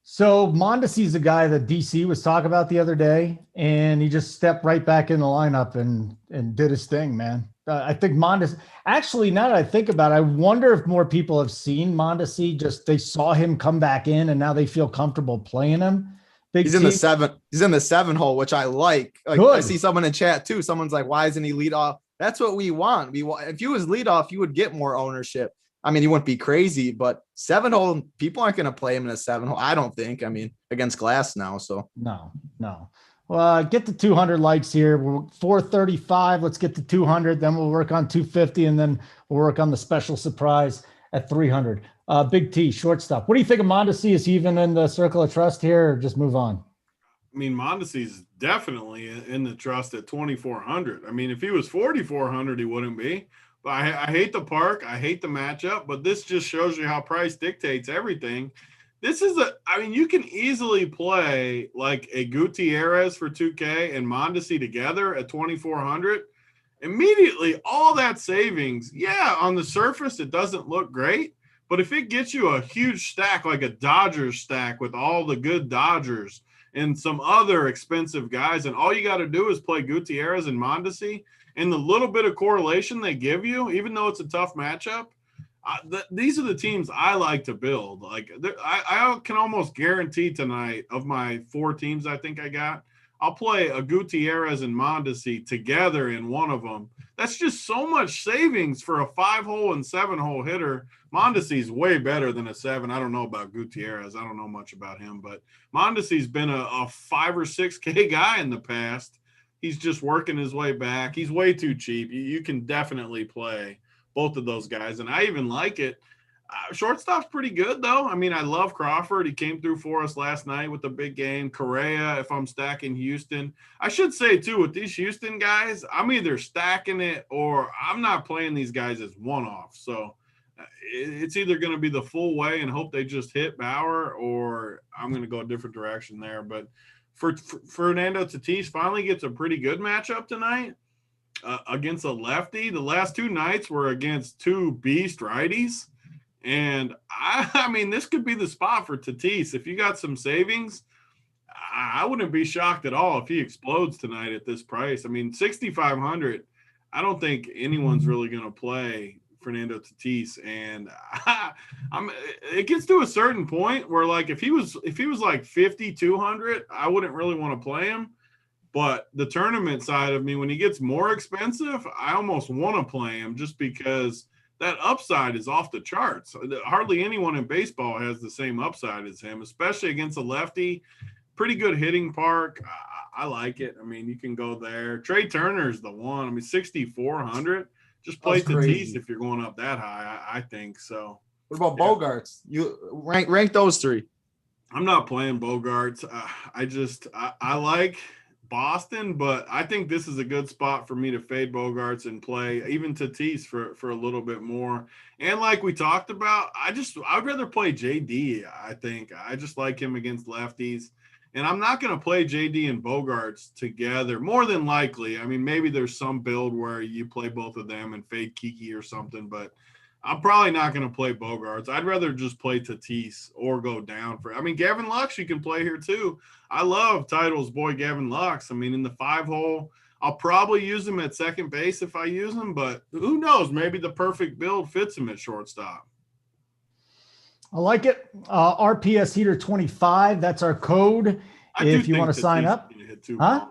So Mondesi's a guy that DC was talking about the other day, and he just stepped right back in the lineup and did his thing, man. I think Mondesi, actually, now that I think about it, I wonder if more people have seen Mondesi, just they saw him come back in and now they feel comfortable playing him. He's in the 7-hole, which I like. I see someone in chat too. Someone's like, why isn't he lead off? That's what we want. If you was lead off, you would get more ownership. I mean, he wouldn't be crazy, but 7-hole, people aren't going to play him in a 7-hole. I don't think. I mean, against Glasnow. So no. Well, get to 200 likes here. We're 435. Let's get to 200. Then we'll work on 250, and then we'll work on the special surprise at 300. Big T, shortstop. What do you think of Mondesi? Is he even in the circle of trust here, or just move on? I mean, Mondesi's definitely in the trust at 2,400. I mean, if he was 4,400, he wouldn't be. But I hate the park. I hate the matchup. But this just shows you how price dictates everything. You can easily play like a Gutierrez for 2K and Mondesi together at 2,400. Immediately, all that savings, on the surface, it doesn't look great. But if it gets you a huge stack, like a Dodgers stack with all the good Dodgers and some other expensive guys, and all you got to do is play Gutierrez and Mondesi, and the little bit of correlation they give you, even though it's a tough matchup, these are the teams I like to build. Like I can almost guarantee tonight, of my 4 teams I think I got, I'll play a Gutierrez and Mondesi together in one of them. That's just so much savings for a 5-hole and 7-hole hitter. Mondesi's way better than a 7. I don't know about Gutierrez. I don't know much about him, but Mondesi's been a 5 or 6K guy in the past. He's just working his way back. He's way too cheap. You can definitely play both of those guys, and I even like it. Shortstop's pretty good, though. I mean, I love Crawford. He came through for us last night with the big game. Correa, if I'm stacking Houston. I should say, too, with these Houston guys, I'm either stacking it or I'm not playing these guys as one-off. So it's either going to be the full way and hope they just hit Bauer, or I'm going to go a different direction there. But for Fernando Tatis finally gets a pretty good matchup tonight. against a lefty. The last two nights were against two beast righties. And I mean, this could be the spot for Tatis. If you got some savings, I wouldn't be shocked at all if he explodes tonight at this price. I mean, 6,500. I don't think anyone's really going to play Fernando Tatis, and it gets to a certain point where, like, if he was like 5,200, I wouldn't really want to play him. But the tournament side of me, when he gets more expensive, I almost want to play him just because that upside is off the charts. Hardly anyone in baseball has the same upside as him, especially against a lefty. Pretty good hitting park. I like it. I mean, you can go there. Trey Turner's the one. I mean, 6,400. Just play Tatis if you're going up that high. I think so. What about Bogarts? You rank those three. I'm not playing Bogarts. I like Boston, but I think this is a good spot for me to fade Bogarts and play even Tatis for a little bit more. And like we talked about, I'd rather play JD. I think I just like him against lefties. And I'm not going to play JD and Bogarts together, more than likely. I mean, maybe there's some build where you play both of them and fade Kiki or something, but I'm probably not going to play Bogarts. I'd rather just play Tatis or go down for – I mean, Gavin Lux you can play here too. I love Title's boy Gavin Lux. I mean, in the 5-hole, I'll probably use him at second base if I use him, but who knows? Maybe the perfect build fits him at shortstop. I like it. RPS Heater 25. That's our code. If you want to sign up. Huh?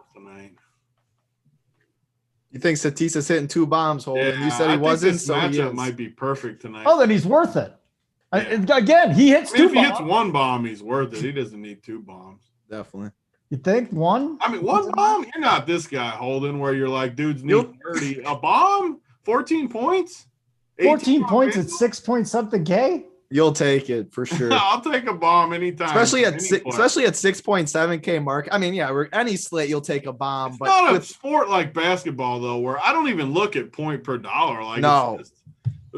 You think Tatis is hitting 2 bombs, Holden? You said he wasn't. This matchup might be perfect tonight. Oh, then he's worth it. Yeah. Again, he hits 2 bombs. If he hits 1 bomb, he's worth it. He doesn't need 2 bombs. Definitely. You think 1? I mean, 1 bomb? You're not this guy, Holden, where you're like, dudes need 30. A bomb? 14 points? 14 points at 6 point something K? You'll take it for sure. I'll take a bomb anytime. Especially at 6.7K mark. I mean, yeah, any slate you'll take a bomb. It's not a sport like basketball though, where I don't even look at point per dollar. Like no,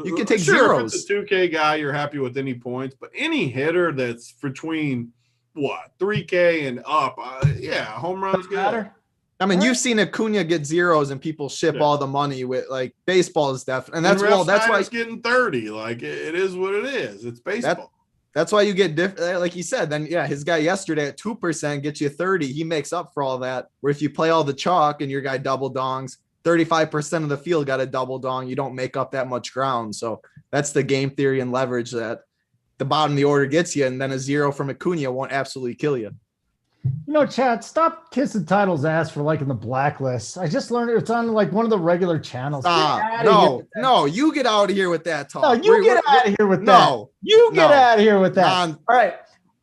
you can take zeros. If it's a 2K guy, you're happy with any points, but any hitter that's between 3K and up, home runs good. I mean, you've seen Acuna get zeros and people ship all the money with like baseball is definitely, and that's why it's getting 30. Like it is what it is. It's baseball. That's why you get like you said. Then his guy yesterday at 2% gets you 30. He makes up for all that. Where if you play all the chalk and your guy double dongs, 35% of the field got a double dong. You don't make up that much ground. So that's the game theory and leverage that the bottom of the order gets you, and then a 0 from Acuna won't absolutely kill you. You know, Chad, stop kissing Title's ass for liking the blacklist. I just learned it's on like one of the regular channels. No, you get out of here with that talk. No, you get out of here with that. You get out of here with that. All right.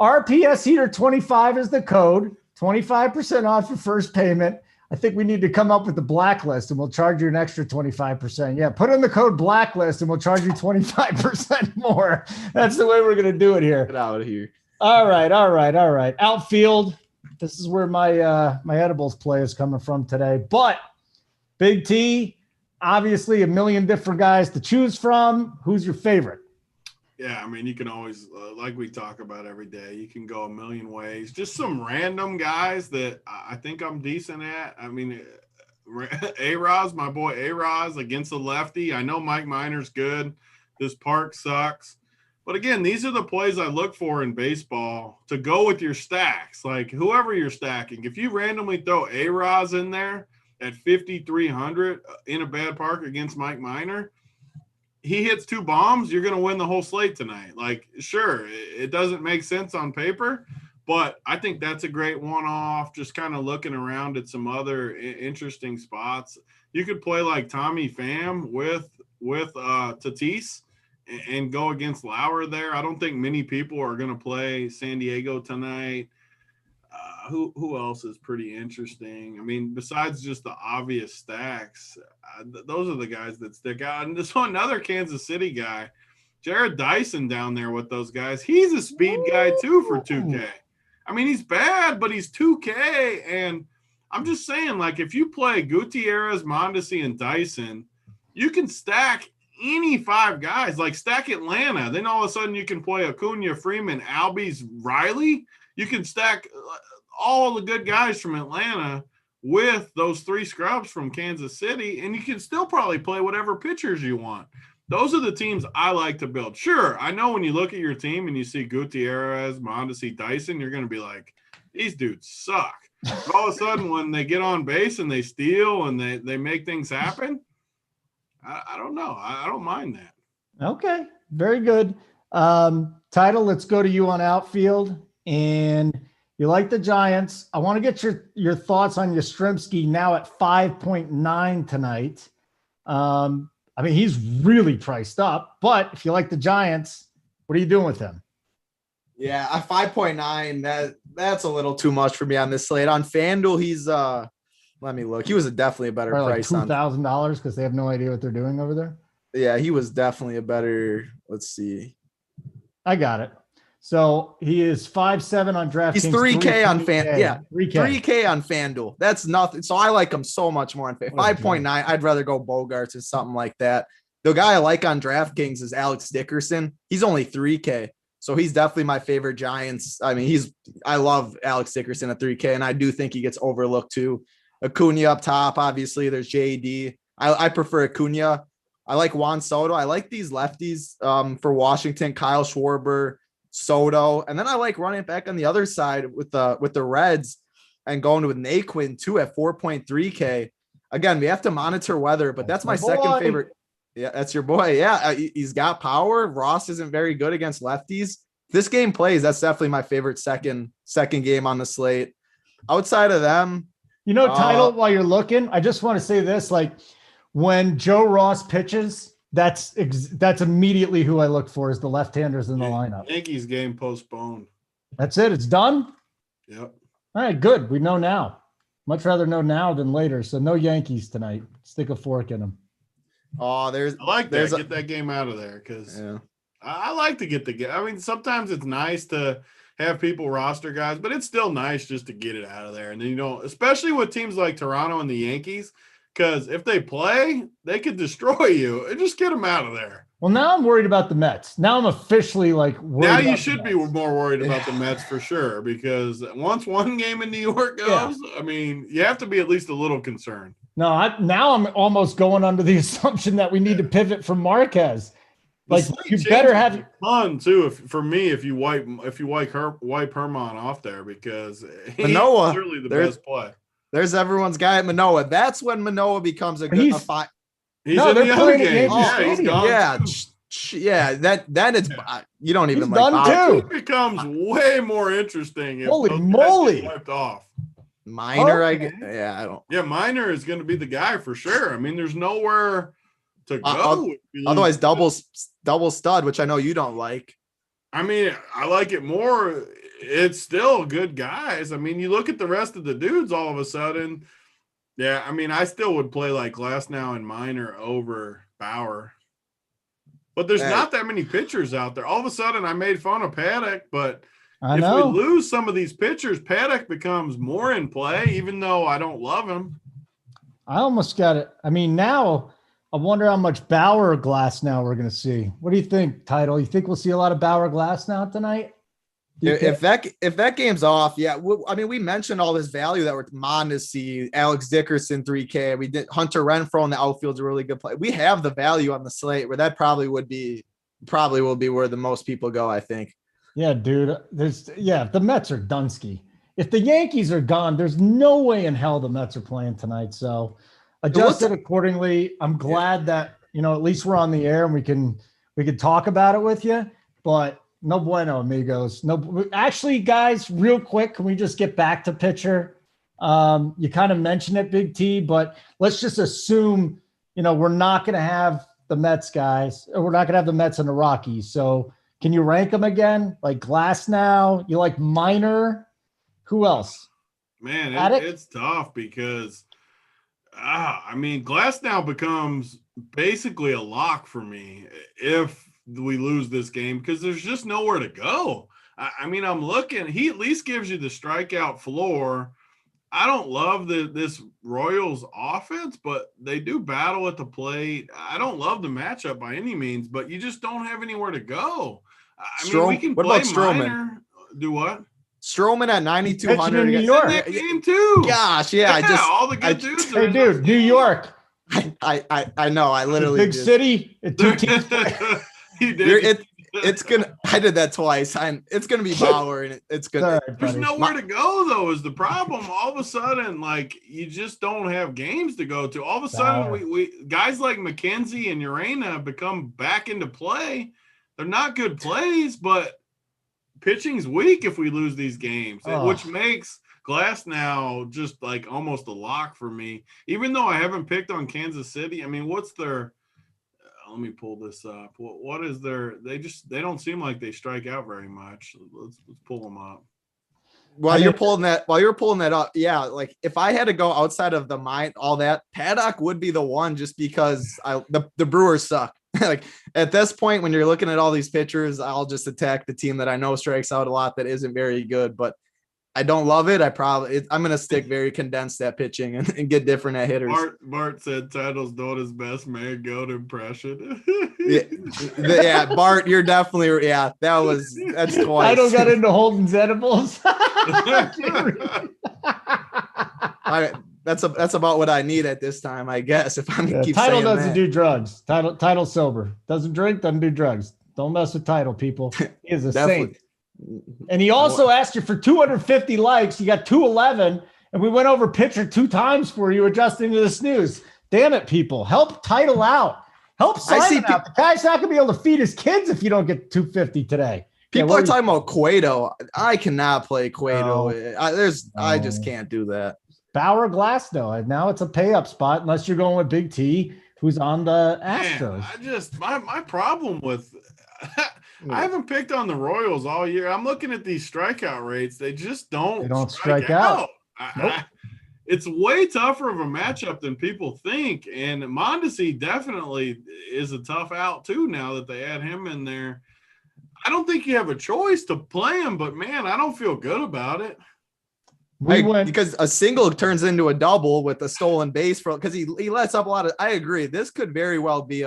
RPS Heater 25 is the code. 25% off your first payment. I think we need to come up with the blacklist and we'll charge you an extra 25%. Yeah, put in the code blacklist and we'll charge you 25% more. That's the way we're going to do it here. Get out of here. All right. Outfield. This is where my edibles play is coming from today. But Big T, obviously a million different guys to choose from. Who's your favorite? Yeah, I mean, you can always, like we talk about every day, you can go a million ways. Just some random guys that I think I'm decent at. I mean, A-Roz, my boy A-Roz against the lefty. I know Mike Minor's good. This park sucks. But again, these are the plays I look for in baseball to go with your stacks. Like whoever you're stacking, if you randomly throw A-Roz in there at 5,300 in a bad park against Mike Minor, he hits 2 bombs, you're going to win the whole slate tonight. Like, sure, it doesn't make sense on paper, but I think that's a great one-off. Just kind of looking around at some other interesting spots. You could play like Tommy Pham with Tatis and go against Lauer there. I don't think many people are going to play San Diego tonight. Who else is pretty interesting? I mean, besides just the obvious stacks, those are the guys that stick out. And this one, another Kansas City guy, Jared Dyson down there with those guys. He's a speed guy too for 2K. I mean, he's bad, but he's 2K. And I'm just saying, like, if you play Gutierrez, Mondesi, and Dyson, you can stack any 5 guys, like stack Atlanta. Then all of a sudden you can play Acuna, Freeman, Albies, Riley. You can stack all the good guys from Atlanta with those 3 scrubs from Kansas City, and you can still probably play whatever pitchers you want. Those are the teams I like to build. Sure, I know when you look at your team and you see Gutierrez, Mondesi, Dyson, you're going to be like, these dudes suck. But all of a sudden, when they get on base and they steal and they make things happen, I don't know. I don't mind that. Okay, very good. Title, let's go to you on Outfield. And you like the Giants. I want to get your thoughts on Yastrzemski now at 5.9 tonight. I mean, he's really priced up, but if you like the Giants, what are you doing with him? Yeah, at 5.9, that's a little too much for me on this slate. On FanDuel, he's let me look. He was definitely a better price on $2,000 because they have no idea what they're doing over there. Yeah, he was definitely a better. Let's see. I got it. So he is 5.7 on DraftKings. He's 3K on FanDuel. Yeah, 3K on FanDuel. That's nothing. So I like him so much more on FanDuel. 5.9. I'd rather go Bogarts or something like that. The guy I like on DraftKings is Alex Dickerson. He's only 3K. So he's definitely my favorite Giants. I mean, I love Alex Dickerson at 3K, and I do think he gets overlooked too. Acuna up top, obviously. There's JD. I prefer Acuna. I like Juan Soto. I like these lefties for Washington, Kyle Schwarber, Soto. And then I like running back on the other side with the Reds and going with Naquin too at 4.3K. Again, we have to monitor weather, but that's my second favorite. Yeah, that's your boy. Yeah, he's got power. Ross isn't very good against lefties. This game plays. That's definitely my favorite second game on the slate. Outside of them, Title, while you're looking, I just want to say this: like when Joe Ross pitches, that's immediately who I look for is the left-handers in the lineup. Yankees game postponed. That's it. It's done. Yep. All right, good. We know now. Much rather know now than later. So no Yankees tonight. Stick a fork in them. Oh, I like that. Get that game out of there because I like to get the game. I mean, sometimes it's nice to have people roster guys, but it's still nice just to get it out of there. And then, especially with teams like Toronto and the Yankees, because if they play, they could destroy you and just get them out of there. Well, now I'm worried about the Mets. Now I'm officially worried. Now you should be more worried about the Mets for sure, because once one game in New York goes, I mean, you have to be at least a little concerned. No, now I'm almost going under the assumption that we need to pivot from Marquez. Like you better have fun too. If you wipe Herman off there, because Manoah, he's literally the best play. There's everyone's guy at Manoah. That's when Manoah becomes a good fight. He's in the other game. He's gone. Yeah. That is you don't even he's done too. It becomes way more interesting if holy moly wiped off. Minor, okay. I don't. Yeah, Minor is going to be the guy for sure. I mean, there's nowhere to go. Otherwise, double stud, which I know you don't like. I mean, I like it more. It's still good guys. I mean, you look at the rest of the dudes all of a sudden. Yeah, I mean, I still would play like Glasnow and Minor over Bauer. But there's not that many pitchers out there. All of a sudden, I made fun of Paddock, but if we lose some of these pitchers, Paddock becomes more in play, even though I don't love him. I almost got it. I mean, now I wonder how much Bauer Glasnow we're going to see. What do you think, Title? You think we'll see a lot of Bauer Glasnow tonight? If that game's off, yeah. I mean, we mentioned all this value that we're Mondesi, Alex Dickerson, 3K. We did Hunter Renfroe in the outfield's a really good play. We have the value on the slate where that probably will be where the most people go, I think. Yeah, dude. The Mets are Dunsky. If the Yankees are gone, there's no way in hell the Mets are playing tonight. So adjust it accordingly. I'm glad that, at least we're on the air and we can talk about it with you, but no bueno, amigos. No, actually, guys, real quick, can we just get back to pitcher? You kind of mentioned it, Big T, but let's just assume, we're not going to have the Mets guys, or we're not going to have the Mets and the Rockies. So can you rank them again? Like Glasnow, you like Minor? Who else? Man, it's tough because, I mean, Glasnow becomes basically a lock for me if we lose this game because there's just nowhere to go. I mean, I'm looking. He at least gives you the strikeout floor. I don't love this Royals offense, but they do battle at the plate. I don't love the matchup by any means, but you just don't have anywhere to go. I mean, we can play Minor. Do what? Stroman at 9,200 in New against York. In that game too. Gosh, yeah. all the good dudes. Hey, dude, New York. I know. I literally big city. Two teams. He did. It's gonna. I did that twice. It's gonna be Bauer, and it's gonna. Right, There's nowhere to go though. Is the problem? All of a sudden, like you just don't have games to go to. All of a sudden, we guys like McKenzie and Urena have become back into play. They're not good plays, but pitching's weak if we lose these games, which makes Glass now just like almost a lock for me. Even though I haven't picked on Kansas City. I mean, what's their? Let me pull this up. What is their? They don't seem like they strike out very much. Let's pull them up. While you're pulling that up, yeah. Like if I had to go outside of the mind, all that Paddock would be the one, just because the Brewers suck. Like at this point, when you're looking at all these pitchers, I'll just attack the team that I know strikes out a lot that isn't very good, but I don't love it. I'm going to stick very condensed at pitching and get different at hitters. Bart said Title's doing his best man goat impression. Yeah, Bart, you're definitely, that's twice. Title got into Holden's edibles. That's about what I need at this time, I guess. If I'm going to keep Title saying doesn't that. do drugs. Title sober. Doesn't drink, doesn't do drugs. Don't mess with Title, people. He is a saint. And he also asked you for 250 likes. You got 211, and we went over pitcher 2 times for you adjusting to the snooze. Damn it, people. Help Title out. Help Simon out. The guy's not going to be able to feed his kids if you don't get 250 today. People are talking about Cueto. I cannot play Cueto. No. I just can't do that. Bauer Glass, though. Now it's a pay-up spot unless you're going with Big T, who's on the Astros. Man, my problem with I haven't picked on the Royals all year. I'm looking at these strikeout rates. They just don't strike out. Nope. It's way tougher of a matchup than people think. And Mondesi definitely is a tough out too now that they add him in there. I don't think you have a choice to play him, but man, I don't feel good about it. Because a single turns into a double with a stolen base because he lets up a lot of. I agree. This could very well be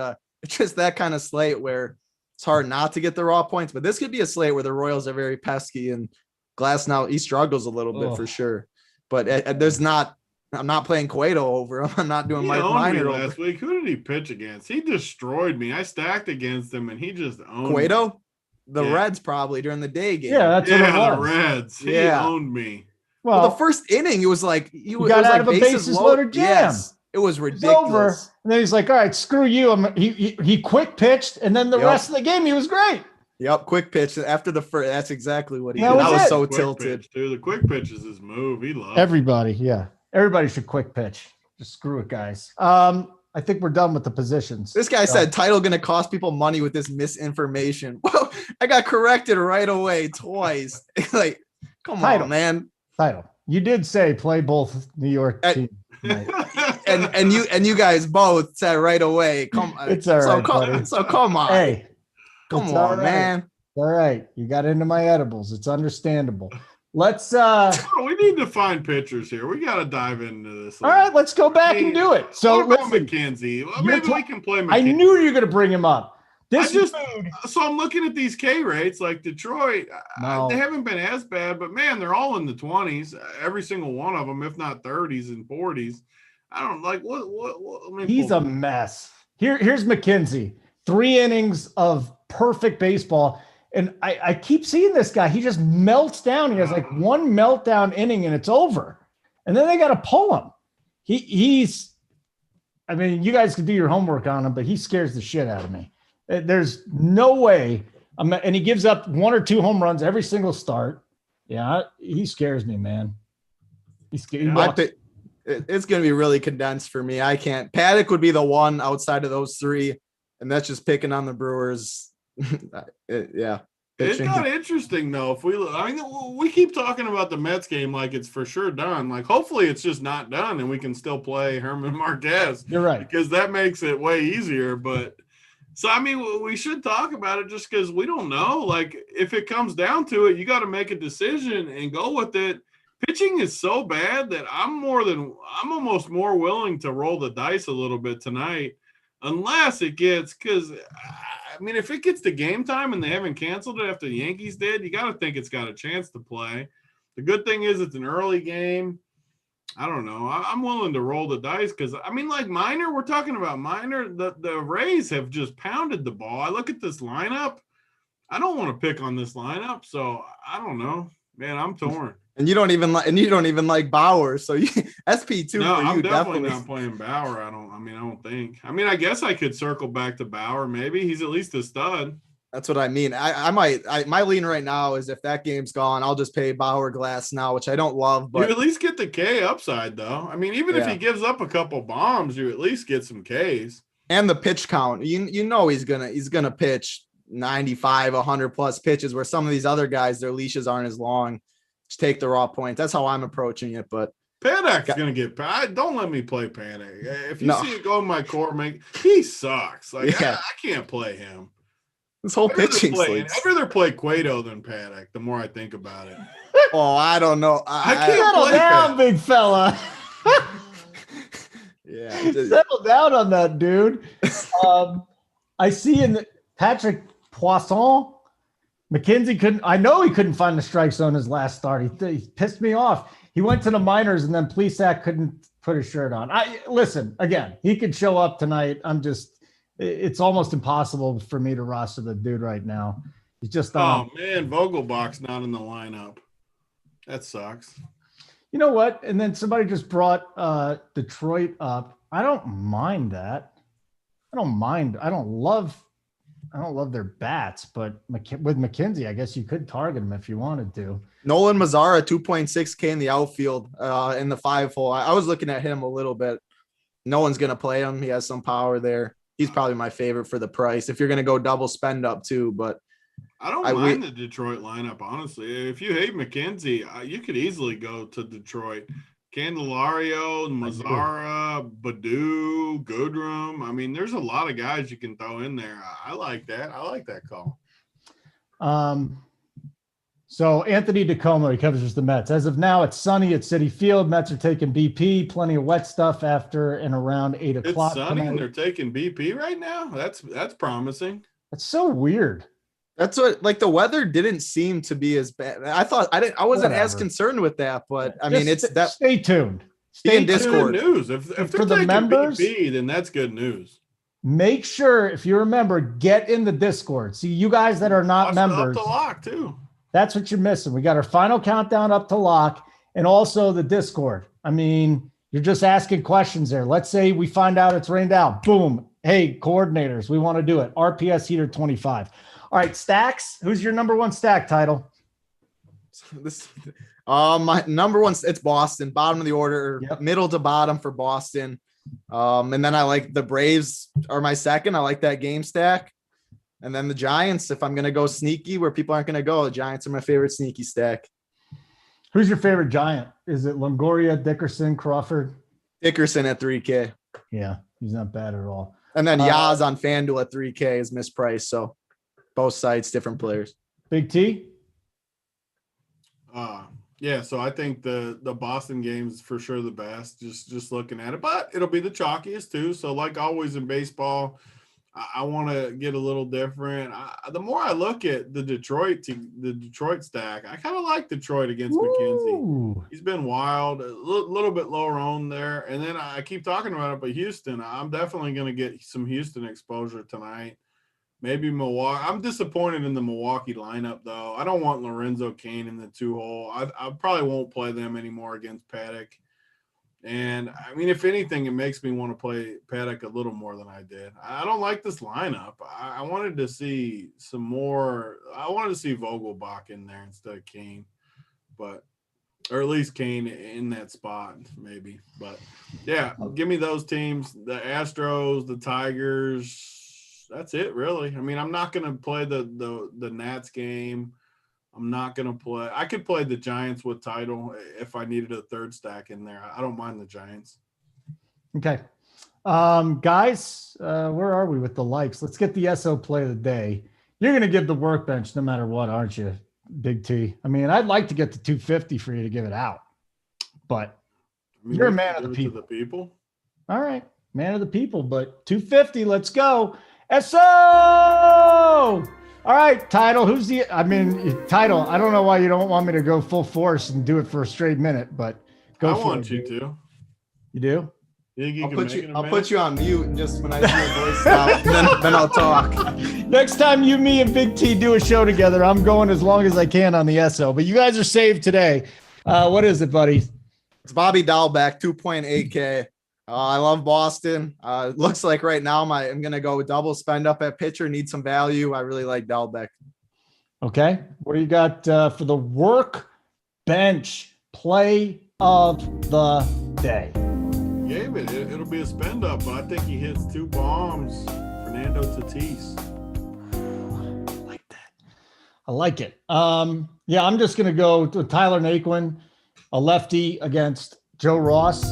just that kind of slate where it's hard not to get the raw points, but this could be a slate where the Royals are very pesky and Glass now he struggles a little bit for sure. But I'm not playing Cueto over him. I'm not doing Mike Minor last week. Who did he pitch against? He destroyed me. I stacked against him and he just owned Cueto? me. The Reds probably during the day game. Yeah, that's what it was. The Reds. He owned me. Well, the first inning, it was like he got out of a bases loaded jam. Yes, it was ridiculous. Over, and then he's like, "All right, screw you." He quick pitched, and then the rest of the game he was great. Yep, quick pitch after the first. That's exactly what he did. I was so tilted. Dude, the quick pitch is his move. He loves everybody. Yeah, everybody should quick pitch. Just screw it, guys. I think we're done with the positions. This guy said Title going to cost people money with this misinformation. Well, I got corrected right away twice. Like, come on, man. Title. You did say play both New York teams. and you guys both said right away. It's all right. So come on. Hey, come on, man. All right. You got into my edibles. It's understandable. Let's we need to find pitchers here. We got to dive into this. All right, let's go back and do it. So McKenzie. Maybe we can play McKenzie. I knew you were going to bring him up. So I'm looking at these K rates like Detroit. They haven't been as bad, but man, they're all in the 20s. Every single one of them, if not 30s and 40s. I don't like what he's a mess. Here's McKenzie. 3 innings of perfect baseball. And I keep seeing this guy. He just melts down. He has like one meltdown inning and it's over. And then they got to pull him. He's I mean, you guys can do your homework on him, but he scares the shit out of me. There's no way. And he gives up 1 or 2 home runs every single start. Yeah, he scares me, man. It's going to be really condensed for me. I can't. Paddock would be the one outside of those 3, and that's just picking on the Brewers. It's not interesting though. We keep talking about the Mets game like it's for sure done. Like hopefully it's just not done, and we can still play Herman Marquez. You're right, because that makes it way easier. But so I mean, we should talk about it just because we don't know. Like if it comes down to it, you got to make a decision and go with it. Pitching is so bad that I'm almost more willing to roll the dice a little bit tonight, unless it gets I mean, if it gets to game time and they haven't canceled it after the Yankees did, you got to think it's got a chance to play. The good thing is it's an early game. I don't know. I'm willing to roll the dice because, I mean, like Minor, we're talking about Minor. The Rays have just pounded the ball. I look at this lineup. I don't want to pick on this lineup, so I don't know. Man, I'm torn. And you don't even like Bauer, so you SP2 No, for you. I'm definitely not playing Bauer. I don't think. I mean, I guess I could circle back to Bauer. Maybe he's at least a stud. That's what I mean. My lean right now is if that game's gone, I'll just pay Bauer Glass now, which I don't love. But you at least get the K upside, though. I mean, even if he gives up a couple bombs, you at least get some Ks. And the pitch count. You know he's gonna pitch 95, 100 plus pitches, where some of these other guys, their leashes aren't as long. Just take the raw points. That's how I'm approaching it. But Paddock's gonna get. Don't let me play Paddock. If you see it go in my core, he sucks. Like I can't play him. This whole pitching I'd rather play Cueto than Paddock. The more I think about it. Oh, I don't know. I can't settle down, big fella. Yeah, settle down on that, dude. I see in Patrick Poisson, McKenzie couldn't. I know he couldn't find the strike zone his last start. He pissed me off. He went to the minors and then Plesac couldn't put his shirt on. Listen again. He could show up tonight. It's almost impossible for me to roster the dude right now. He's just man, Vogelbach's not in the lineup. That sucks. You know what? And then somebody just brought Detroit up. I don't mind that. I don't love their bats, but with McKenzie, I guess you could target him if you wanted to. Nolan Mazzara, 2.6K in the outfield in the 5-hole. I was looking at him a little bit. No one's going to play him. He has some power there. He's probably my favorite for the price. If you're going to go double spend up too, but I don't mind the Detroit lineup, honestly. If you hate McKenzie, you could easily go to Detroit. Candelario, Mazzara, Badu, Goodrum. I mean, there's a lot of guys you can throw in there. I like that. I like that call. So Anthony DeComo, he covers the Mets. As of now, it's sunny at Citi Field. Mets are taking BP. Plenty of wet stuff after and around 8 o'clock. It's sunny tonight. and they're taking BP right now. That's promising. That's so weird. That's what, like, the weather didn't seem to be as bad. I wasn't as concerned with that, but I mean, it's that. Stay tuned. Stay in Discord. Good news. If they're for the taking members, BP, then that's good news. Make sure, if you remember, get in the Discord. See, you guys that are not members. Up to lock too. That's what you're missing. We got our final countdown up to lock and also the Discord. I mean, you're just asking questions there. Let's say we find out it's rained out. Boom. Hey, coordinators, we want to do it. RPS Heater 25. All right, stacks. Who's your number one stack title? My number one, it's Boston. Bottom of the order, middle to bottom for Boston. And then I like the Braves are my second. I like that game stack. And then the Giants, if I'm going to go sneaky where people aren't going to go, the Giants are my favorite sneaky stack. Who's your favorite Giant? Is it Longoria, Dickerson, Crawford? Dickerson at 3K. Yeah, he's not bad at all. And then Yaz on FanDuel at 3K is mispriced. So both sides, different players. Big T? Yeah, so I think the Boston game is for sure the best, just looking at it. But it'll be the chalkiest too. So like always in baseball, I want to get a little different. The more I look at the Detroit stack, I kind of like Detroit against McKenzie. He's been wild, a little bit lower on there. And then I keep talking about it, but Houston, I'm definitely going to get some Houston exposure tonight. Maybe Milwaukee. I'm disappointed in the Milwaukee lineup, though. I don't want Lorenzo Cain in the 2-hole. I probably won't play them anymore against Paddock. And, I mean, if anything, it makes me want to play Paddock a little more than I did. I don't like this lineup. I wanted to see some more. I wanted to see Vogelbach in there instead of Cain. Or at least Cain in that spot, maybe. But, yeah, give me those teams. The Astros, the Tigers. That's it, really. I mean, I'm not going to play the Nats game. I'm not going to play. I could play the Giants with title if I needed a third stack in there. I don't mind the Giants. Okay. Guys, where are we with the likes? Let's get the SO play of the day. You're going to give the workbench no matter what, aren't you, Big T? I mean, I'd like to get to 250 for you to give it out. But you're a man of the people. All right. Man of the people. But 250, let's go. SO! All right, Title. Title. I don't know why you don't want me to go full force and do it for a straight minute, but go for it. I want you to. You do? I'll put you on mute, and just when I see your voice stop, then I'll talk. Next time me and Big T do a show together, I'm going as long as I can on the SO. But you guys are saved today. What is it, buddy? It's Bobby Dahlbeck, 2.8K. I love Boston. Looks like right now I'm going to go double spend up at pitcher, need some value. I really like Dahlbeck. Okay. What do you got for the work bench play of the day? Gave it. It'll be a spend up, but I think he hits 2 bombs. Fernando Tatis. I like it. Yeah, I'm just going to go to Tyler Naquin, a lefty against Joe Ross,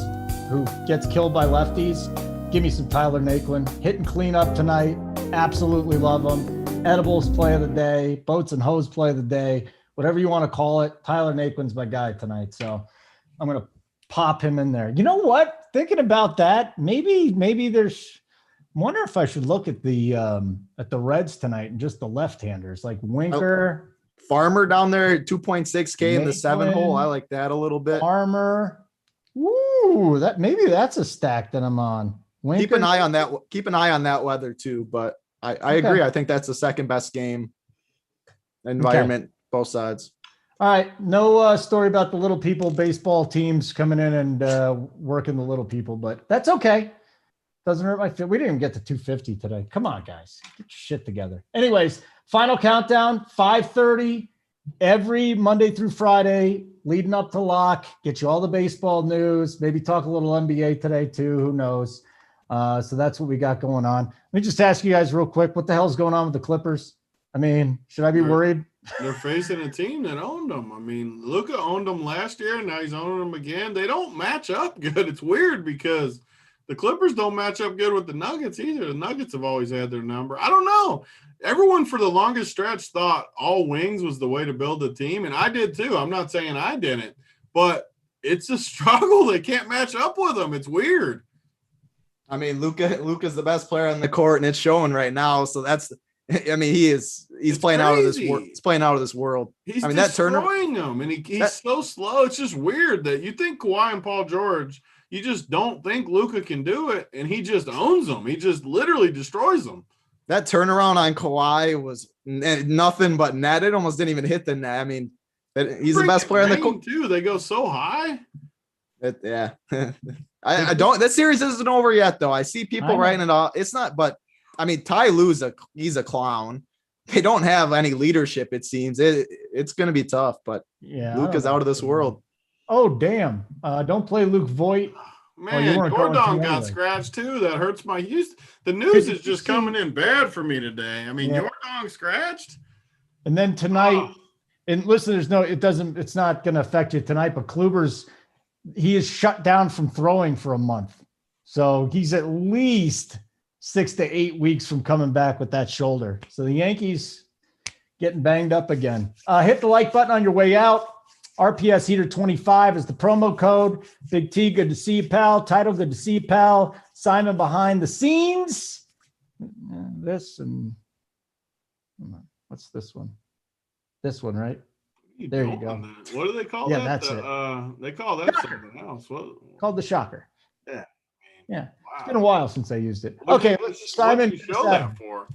who gets killed by lefties. Give me some Tyler Naquin. Hitting cleanup tonight. Absolutely love him. Edibles play of the day. Boats and hose play of the day. Whatever you want to call it. Tyler Naquin's my guy tonight. So I'm going to pop him in there. You know what? Thinking about that, maybe there's. I wonder if I should look at the Reds tonight and just the left-handers like Winker, Farmer down there, 2.6K in the 7 hole. I like that a little bit. Farmer. Woo, that's a stack that I'm on. Winker. Keep an eye on that. Keep an eye on that weather too. But I agree. I think that's the second best game environment, both sides. All right. No story about the little people baseball teams coming in and working the little people, but that's okay. Doesn't hurt my fit. We didn't even get to 250 today. Come on, guys. Get your shit together. Anyways, final countdown, 5:30 every Monday through Friday, leading up to lock. Get you all the baseball news. Maybe talk a little NBA today too. Who knows? So that's what we got going on. Let me just ask you guys real quick. What the hell's going on with the Clippers? I mean, should I be worried? They're facing a team that owned them. I mean, Luka owned them last year. Now he's owning them again. They don't match up good. It's weird because the Clippers don't match up good with the Nuggets either. The Nuggets have always had their number. I don't know. Everyone for the longest stretch thought all wings was the way to build a team, and I did too. I'm not saying I didn't, but it's a struggle. They can't match up with them. It's weird. I mean, Luka's the best player on the court, and it's showing right now. So that's – I mean, he's playing out of this world. He's playing out of this world. He's destroying them, and he's so slow. It's just weird that you think Kawhi and Paul George – you just don't think Luka can do it, and he just owns them. He just literally destroys them. That turnaround on Kawhi was nothing but net. It almost didn't even hit the net. I mean, he's the best player in the court too. They go so high. Yeah, I don't. That series isn't over yet, though. I see people writing it off. It's not, but I mean, Ty Lue's he's a clown. They don't have any leadership. It seems it's going to be tough, but yeah, Luka's out of this world. Oh, damn. Don't play Luke Voigt. Man, Jordan got scratched too. That hurts my use. The news is just coming in bad for me today. I mean, Jordan scratched. And then tonight, and listen, it's not going to affect you tonight, but he is shut down from throwing for a month. So he's at least 6 to 8 weeks from coming back with that shoulder. So the Yankees getting banged up again. Hit the like button on your way out. RPS Heater 25 is the promo code. Big T, good to see you, pal. Title, good to see you, pal. Simon behind the scenes. This and what's this one? This one, right? There you go. What do they call that? Yeah, that's it. They call that something else. Called the Shocker. Yeah. Yeah. Wow. It's been a while since I used it. Okay, let's Simon. What did you show that for?